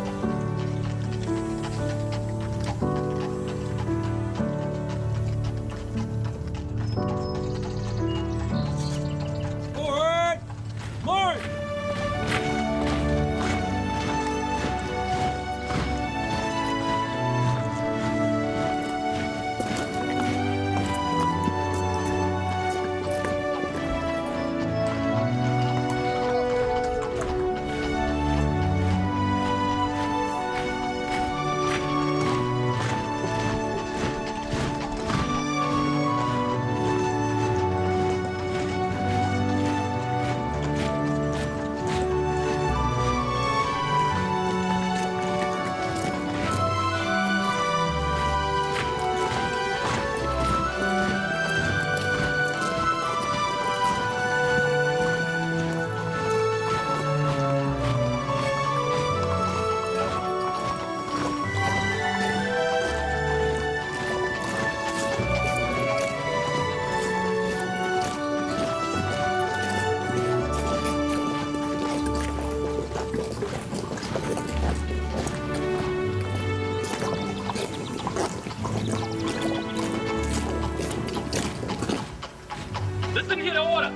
me hear the order.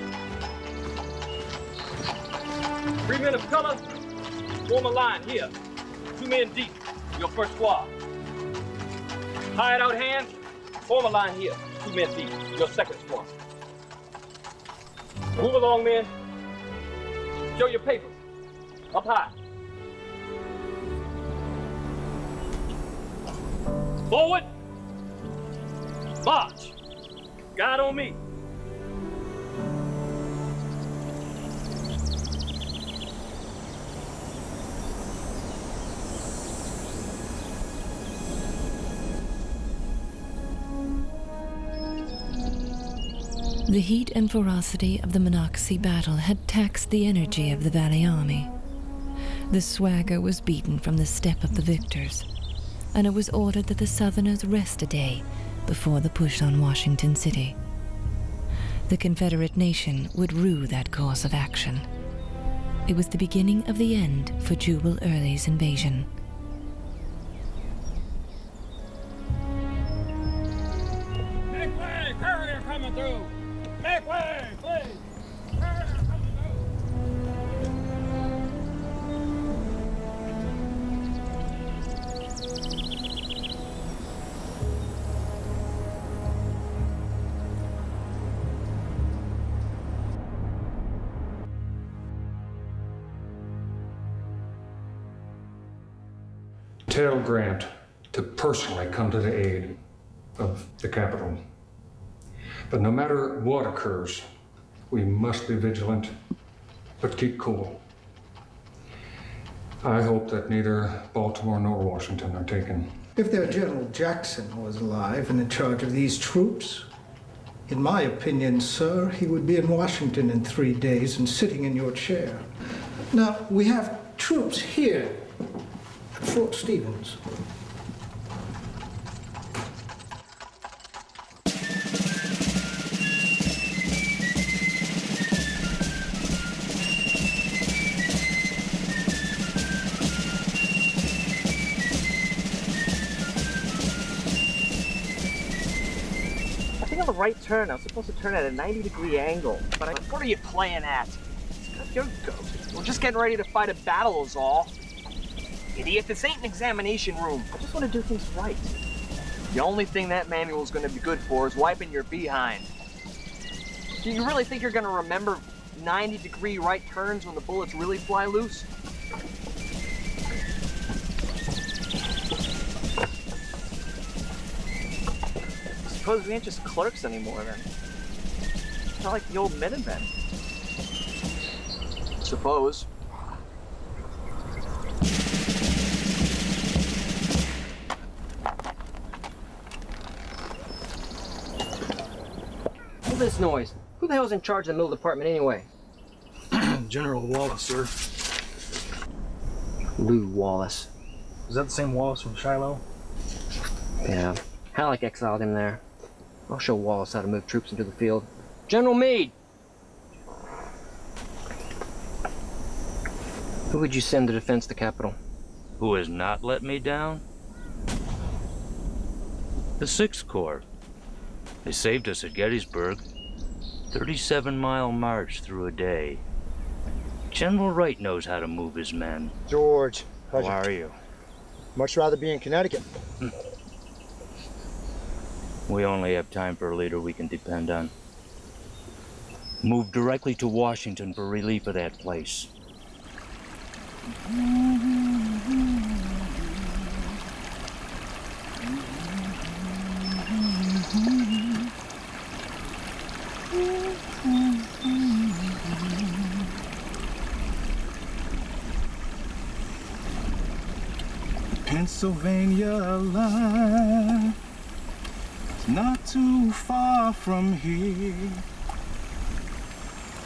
3 men of color, form a line here. 2 men deep, your first squad. Hideout hands, form a line here. 2 men deep, your second squad. Move along, men. Show your papers. Up high. Forward. March. Guide on me. The heat and ferocity of the Monocacy battle had taxed the energy of the Valley Army. The swagger was beaten from the step of the victors, and it was ordered that the Southerners rest a day before the push on Washington City. The Confederate nation would rue that course of action. It was the beginning of the end for Jubal Early's invasion. Make way! Ferry coming through! Make way, please! Ferry coming Tell Grant to personally come to the aid of the capital. But no matter what occurs, we must be vigilant, but keep cool. I hope that neither Baltimore nor Washington are taken. If their General Jackson was alive and in charge of these troops, in my opinion, sir, he would be in Washington in 3 days and sitting in your chair. Now, we have troops here at Fort Stevens. On the right turn, I was supposed to turn at a 90-degree angle, but what are you playing at? We're just getting ready to fight a battle is all. Idiot, this ain't an examination room. I just want to do things right. The only thing that manual's going to be good for is wiping your behind. Do you really think you're going to remember 90-degree right turns when the bullets really fly loose? Suppose we ain't just clerks anymore, then. It's not like the old Minutemen. Suppose. All this noise. Who the hell's in charge of the middle department anyway? General Wallace, sir. Lew Wallace. Is that the same Wallace from Shiloh? Yeah. Halleck exiled him there. I'll show Wallace how to move troops into the field. General Meade! Who would you send to defense the capital? Who has not let me down? The 6th Corps. They saved us at Gettysburg. 37-mile march through a day. General Wright knows how to move his men. George, how are you? Much rather be in Connecticut. We only have time for a leader we can depend on. Move directly to Washington for relief of that place. Pennsylvania line, not too far from here.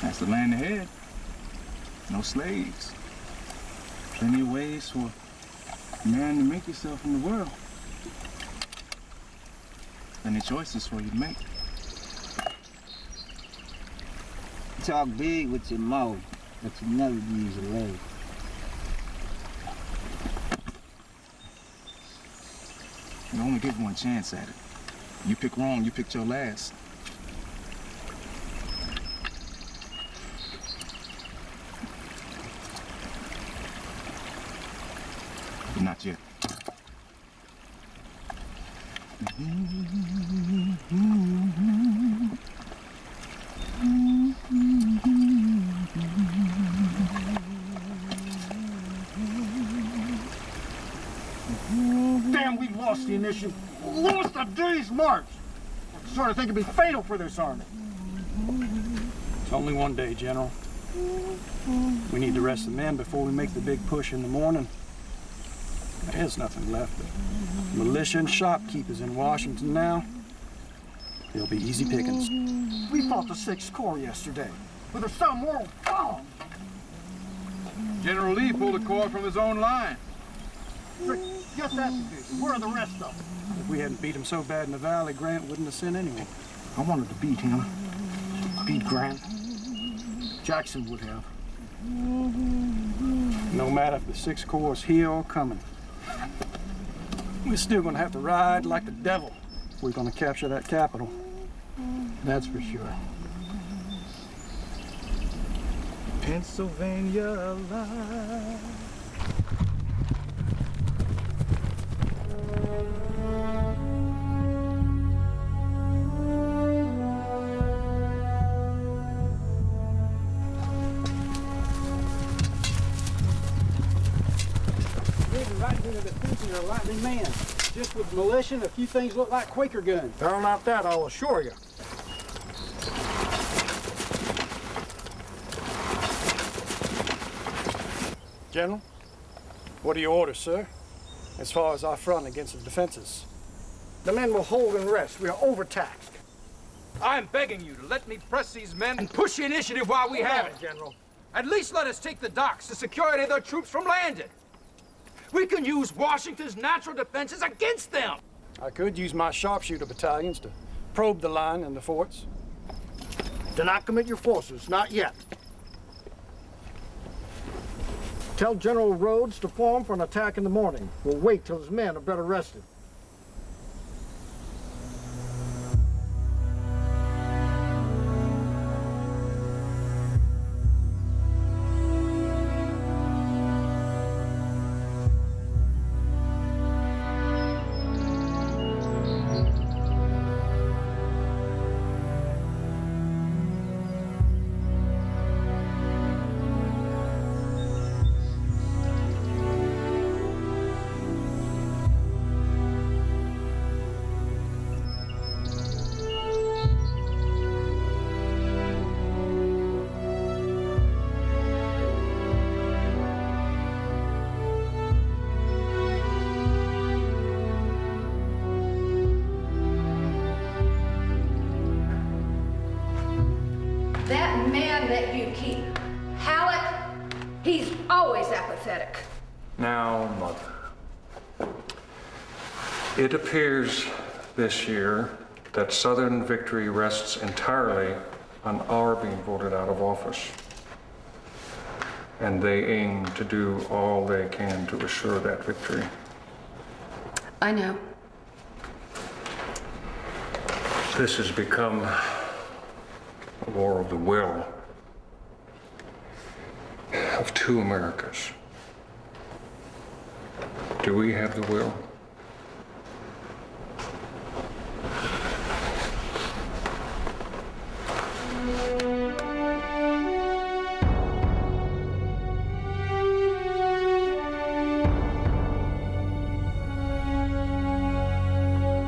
That's the land ahead. No slaves. Plenty of ways for a man to make yourself in the world. Plenty of choices for you to make. You talk big with your mouth, but you never use your leg. You only get one chance at it. You pick wrong, you picked your last. Damn, we've lost the initiative. Lost a day's march. That sort of thing could be fatal for this army. It's only one day, General. We need to rest the men before we make the big push in the morning. There's nothing left but militia and shopkeepers in Washington now. They'll be easy pickings. We fought the 6th Corps yesterday with a some world bomb. General Lee pulled a corps from his own line. Just that division. Where are the rest of them? If we hadn't beat him so bad in the valley, Grant wouldn't have sent anyone. I wanted to beat him. Beat Grant. Jackson would have. No matter if the 6th Corps is here or coming. We're still gonna have to ride like the devil. We're gonna capture that capital. That's for sure. Pennsylvania alive. Right into the defense of a lightning man. Just with militia and a few things look like Quaker guns. They're not that, I'll assure you. General, what are your orders, sir? As far as our front against the defenses? The men will hold and rest. We are overtaxed. I'm begging you to let me press these men and push the initiative while we have it, General. At least let us take the docks to secure any of their troops from landing. We can use Washington's natural defenses against them. I could use my sharpshooter battalions to probe the line and the forts. Do not commit your forces, not yet. Tell General Rhodes to form for an attack in the morning. We'll wait till his men are better rested. That man that you keep, Halleck, he's always apathetic. Now, Mother, it appears this year that Southern victory rests entirely on our being voted out of office. And they aim to do all they can to assure that victory. I know. This has become a war of the will of two Americas. Do we have the will?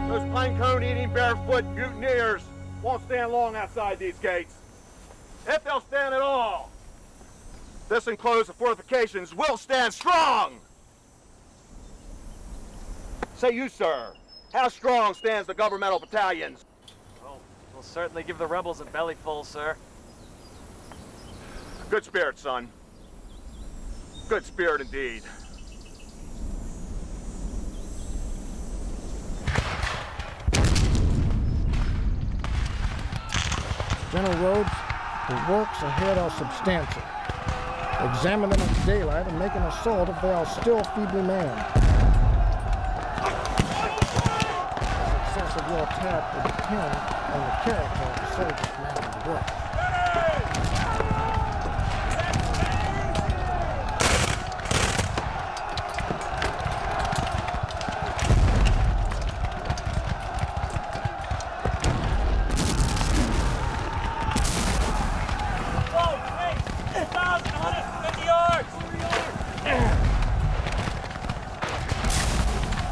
Those planecone-eating, barefoot mutineers won't stand long outside these gates. If they'll stand at all, this enclosed fortifications will stand strong. Say you, sir, how strong stands the governmental battalions? Well, we'll certainly give the rebels a bellyful, sir. Good spirit, son. Good spirit indeed. General Rhodes, the works ahead are substantial. Examine them in daylight and make an assault if they are still feebly manned. The success of your attack will depend on the character of the soldiers manning the works.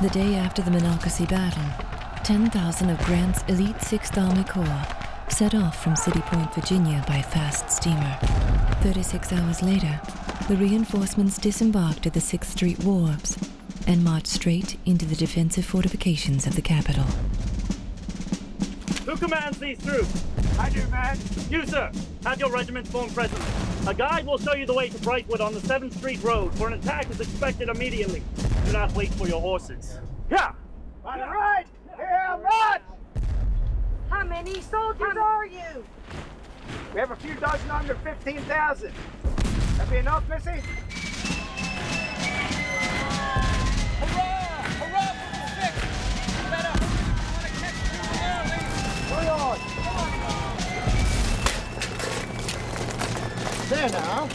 The day after the Monocacy battle, 10,000 of Grant's elite 6th Army Corps set off from City Point, Virginia by fast steamer. 36 hours later, the reinforcements disembarked at the 6th Street Wharves and marched straight into the defensive fortifications of the capital. Who commands these troops? I do, man. You, sir. Have your regiment form presently. A guide will show you the way to Brightwood on the 7th Street Road, where an attack is expected immediately. Do not wait for your horses. Yeah! On the right! Here, march! How many soldiers are you? We have a few dozen under 15,000. That be enough, Missy? Hurrah! Hurrah for the 6th! You better want to catch you early. Hurry on! There now.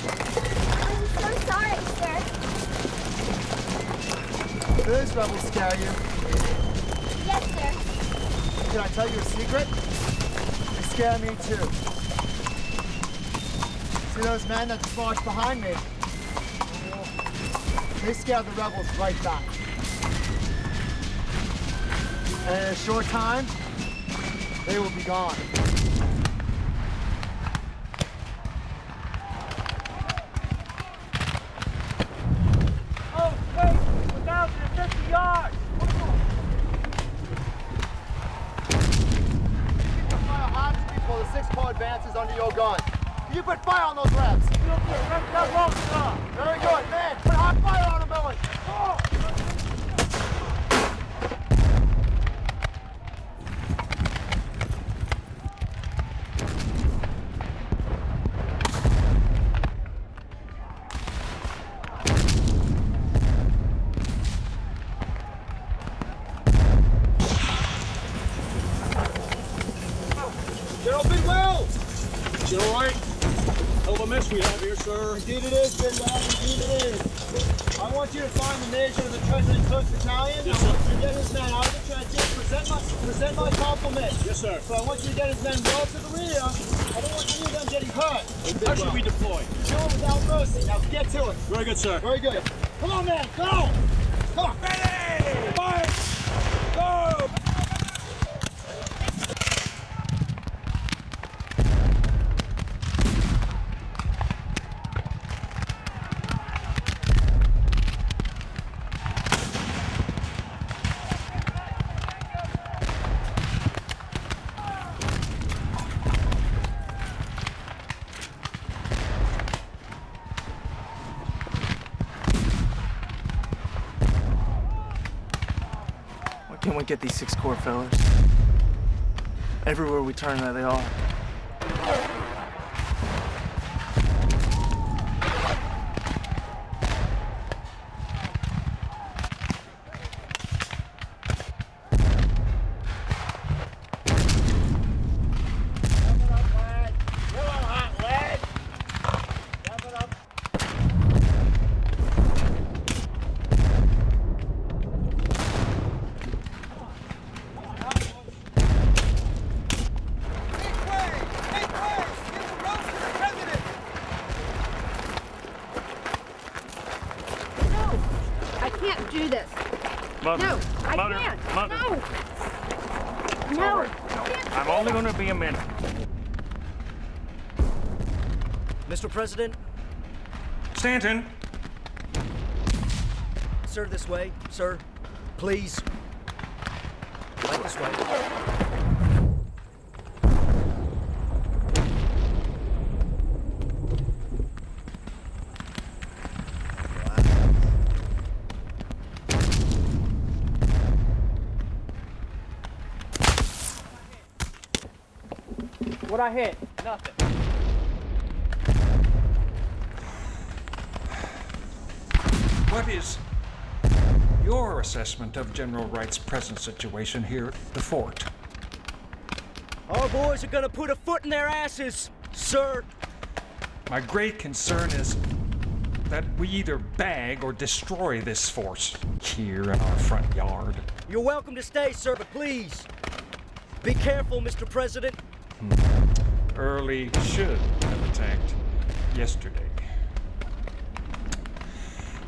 I'm so sorry, sir. Do those rebels scare you? Yes, sir. Can I tell you a secret? They scare me too. See those men that just marched behind me? They scared the rebels right back. And in a short time, they will be gone. Oh, wait! 1,050 yards! Keep the fire hot before the 6th Corps advances under your gun. You put fire on those reps. Very good, man. Put hot fire on them, Billy. Oh. General Bidwell! General Wright, hell of a mess we have here, sir. Indeed it is, Bidwell. Indeed it is. I want you to find the major of the Treasury Cook Battalion. Yes, I want you to get his men out of the trenches. Present my compliments. Yes, sir. So I want you to get his men well to the rear. I don't want any of them getting hurt. How should we deploy? Kill them without mercy. Now get to it. Very good, sir. Very good. Come on, man. Go! Come on. Ready! Fire! Go! Can't we get these 6th Corps fellas? Everywhere we turn, there they are. Mother, No, I Mother, can't. Mother. No. All right. No, I'm only going to be a minute. Mr. President? Stanton! Sir, this way. Sir, please. Right this way. What I hit? Nothing. What is your assessment of General Wright's present situation here at the fort? Our boys are gonna put a foot in their asses, sir. My great concern is that we either bag or destroy this force here in our front yard. You're welcome to stay, sir, but please, be careful, Mr. President. Early should have attacked yesterday.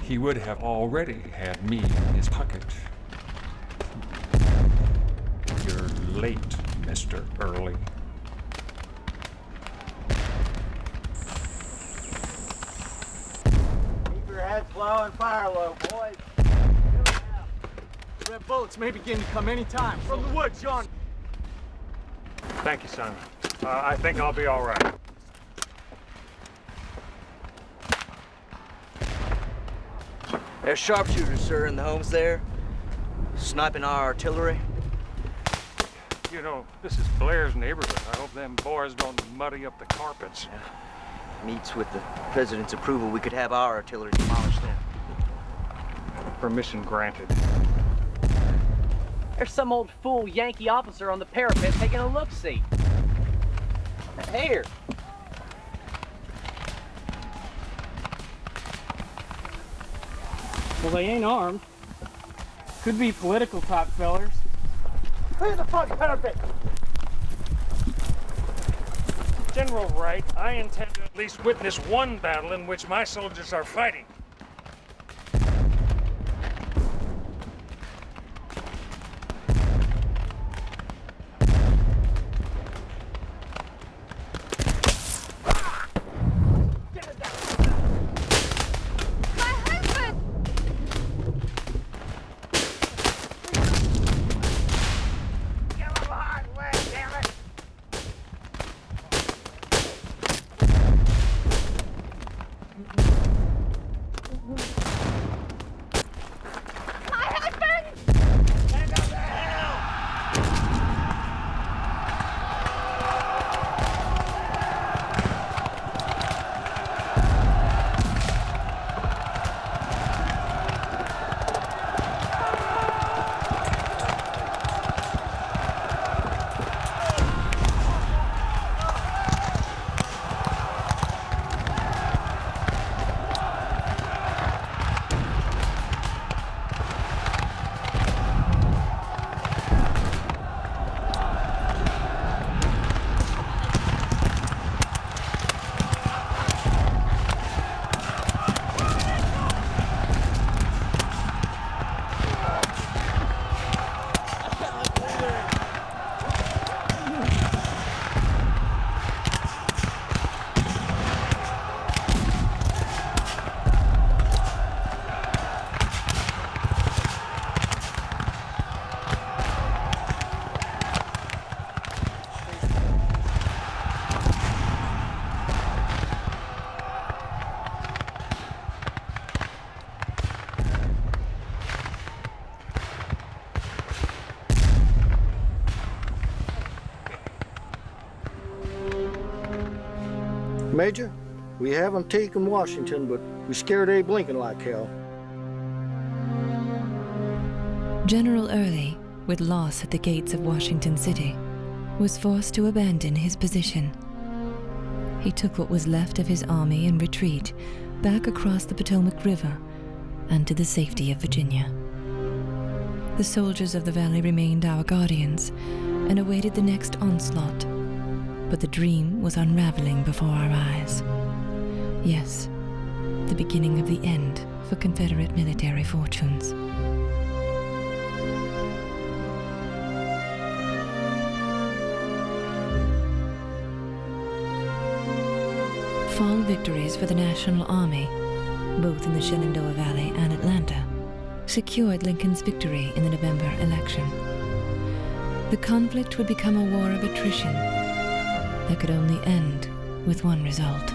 He would have already had me in his pocket. late, Mr. Early. Keep your heads low and fire low, boys. Red bullets may begin to come any time. From the woods, John. Thank you, Simon. I think I'll be all right. There's sharpshooters, sir, in the homes there, sniping our artillery. You know, this is Blair's neighborhood. I hope them boys don't muddy up the carpets. Meets with the president's approval, we could have our artillery demolish them. Permission granted. There's some old fool Yankee officer on the parapet taking a look-see. Here. Well, they ain't armed. Could be political type fellers. Clear the front parapet! General Wright, I intend to at least witness one battle in which my soldiers are fighting. Major, we haven't taken Washington, but we scared Abe Lincoln like hell. General Early, with loss at the gates of Washington City, was forced to abandon his position. He took what was left of his army in retreat back across the Potomac River and to the safety of Virginia. The soldiers of the valley remained our guardians and awaited the next onslaught, but the dream was unraveling before our eyes. Yes, the beginning of the end for Confederate military fortunes. Fall victories for the National Army, both in the Shenandoah Valley and Atlanta, secured Lincoln's victory in the November election. The conflict would become a war of attrition that could only end with one result.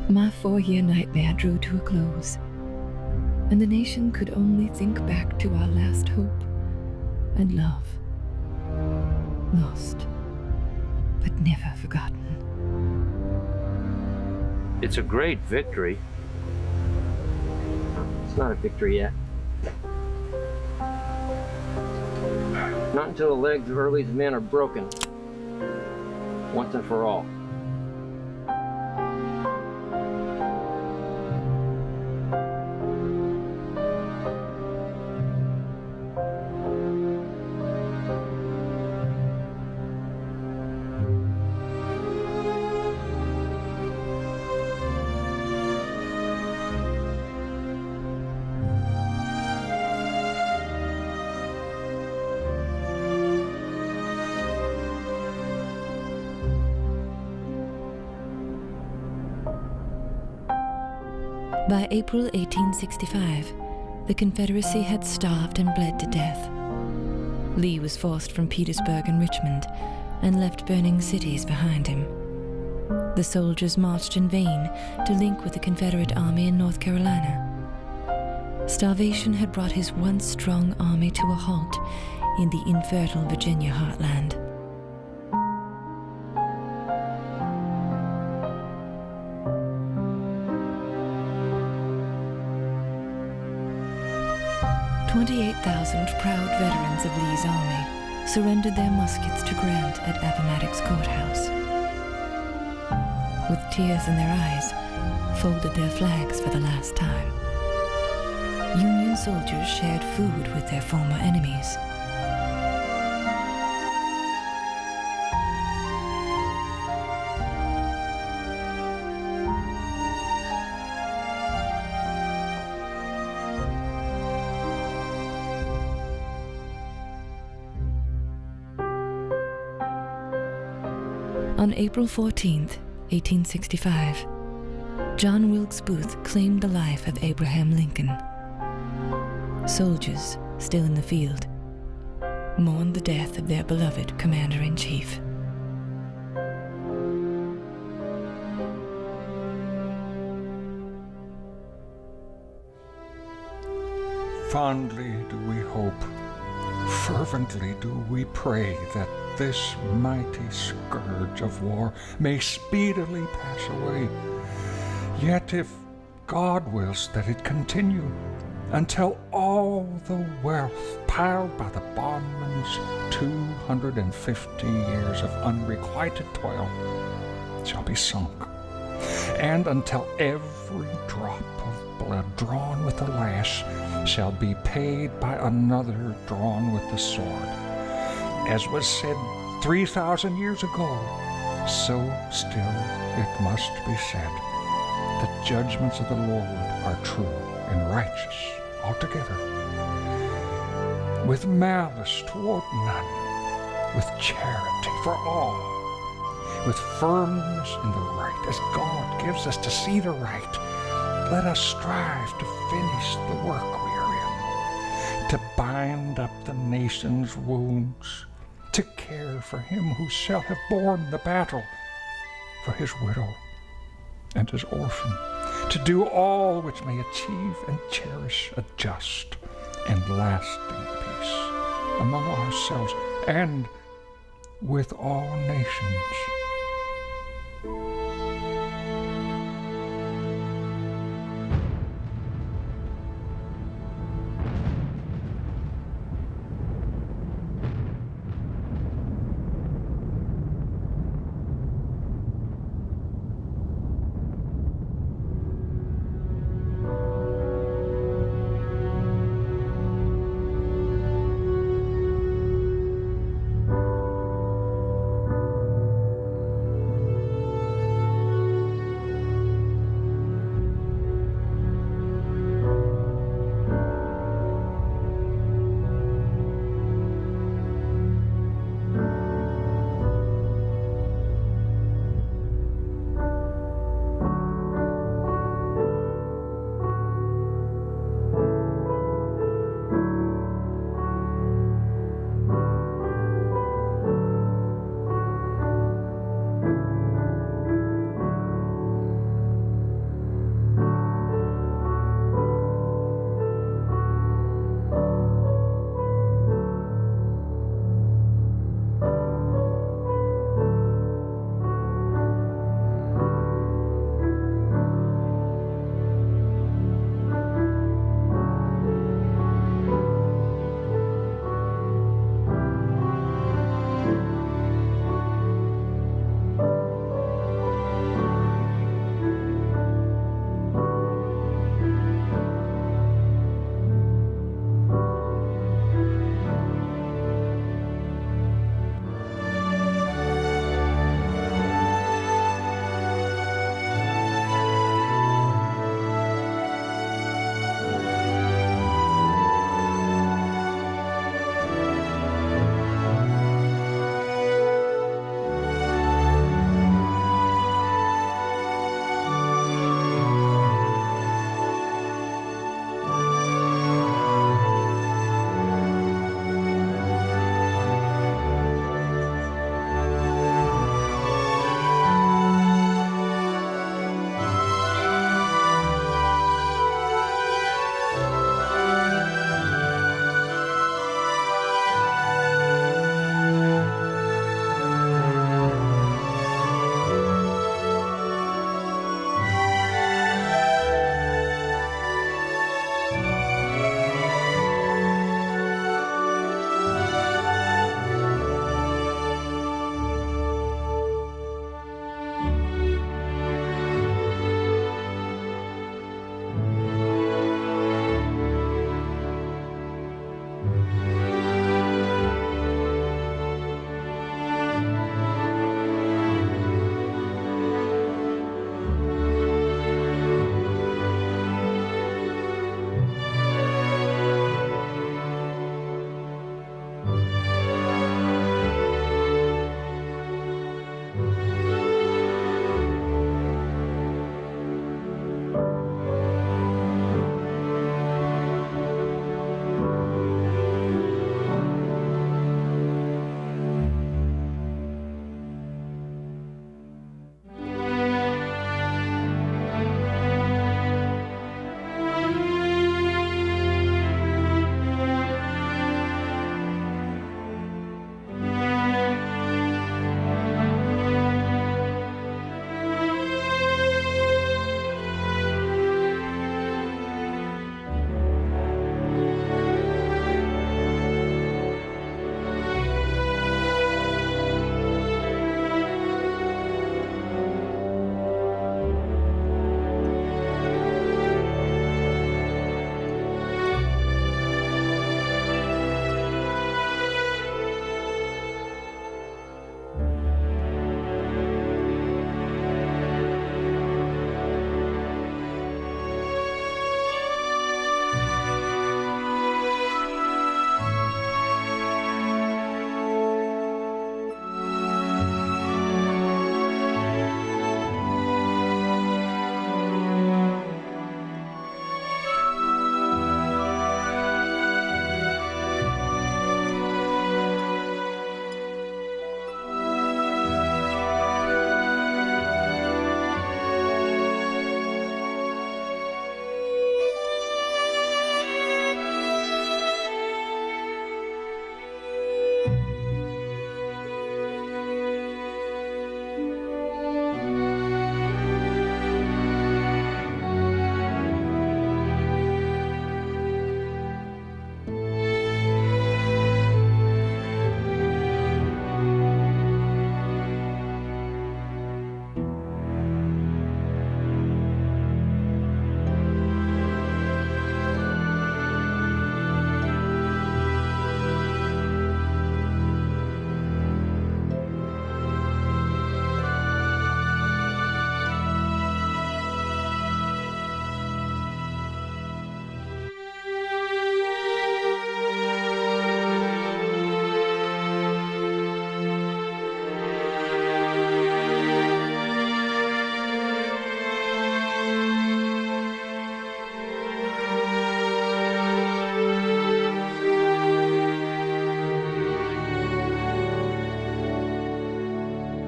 My 4-year nightmare drew to a close, and the nation could only think back to our last hope and love. Lost, but never forgotten. It's a great victory. It's not a victory yet. Not until the legs of Early's men are broken, once and for all. By April 1865, the Confederacy had starved and bled to death. Lee was forced from Petersburg and Richmond and left burning cities behind him. The soldiers marched in vain to link with the Confederate army in North Carolina. Starvation had brought his once strong army to a halt in the infertile Virginia heartland. "28,000 proud veterans of Lee's army surrendered their muskets to Grant at Appomattox Courthouse. With tears in their eyes, folded their flags for the last time. Union soldiers shared food with their former enemies. On April 14th, 1865, John Wilkes Booth claimed the life of Abraham Lincoln. Soldiers, still in the field, mourned the death of their beloved commander-in-chief. Fondly do we hope, fervently do we pray that this mighty scourge of war may speedily pass away. Yet if God wills that it continue until all the wealth piled by the bondman's 250 years of unrequited toil shall be sunk, and until every drop of blood drawn with the lash shall be paid by another drawn with the sword. As was said 3,000 years ago, so still it must be said. The judgments of the Lord are true and righteous altogether, with malice toward none, with charity for all, with firmness in the right, as God gives us to see the right. Let us strive to finish the work we are in, to bind up the nation's wounds, to care for him who shall have borne the battle, for his widow and his orphan, to do all which may achieve and cherish a just and lasting peace among ourselves and with all nations.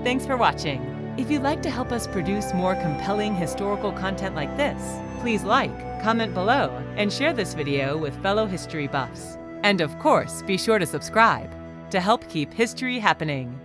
Thanks for watching. If you'd like to help us produce more compelling historical content like this, please like, comment below, and share this video with fellow history buffs. And of course, be sure to subscribe to help keep history happening.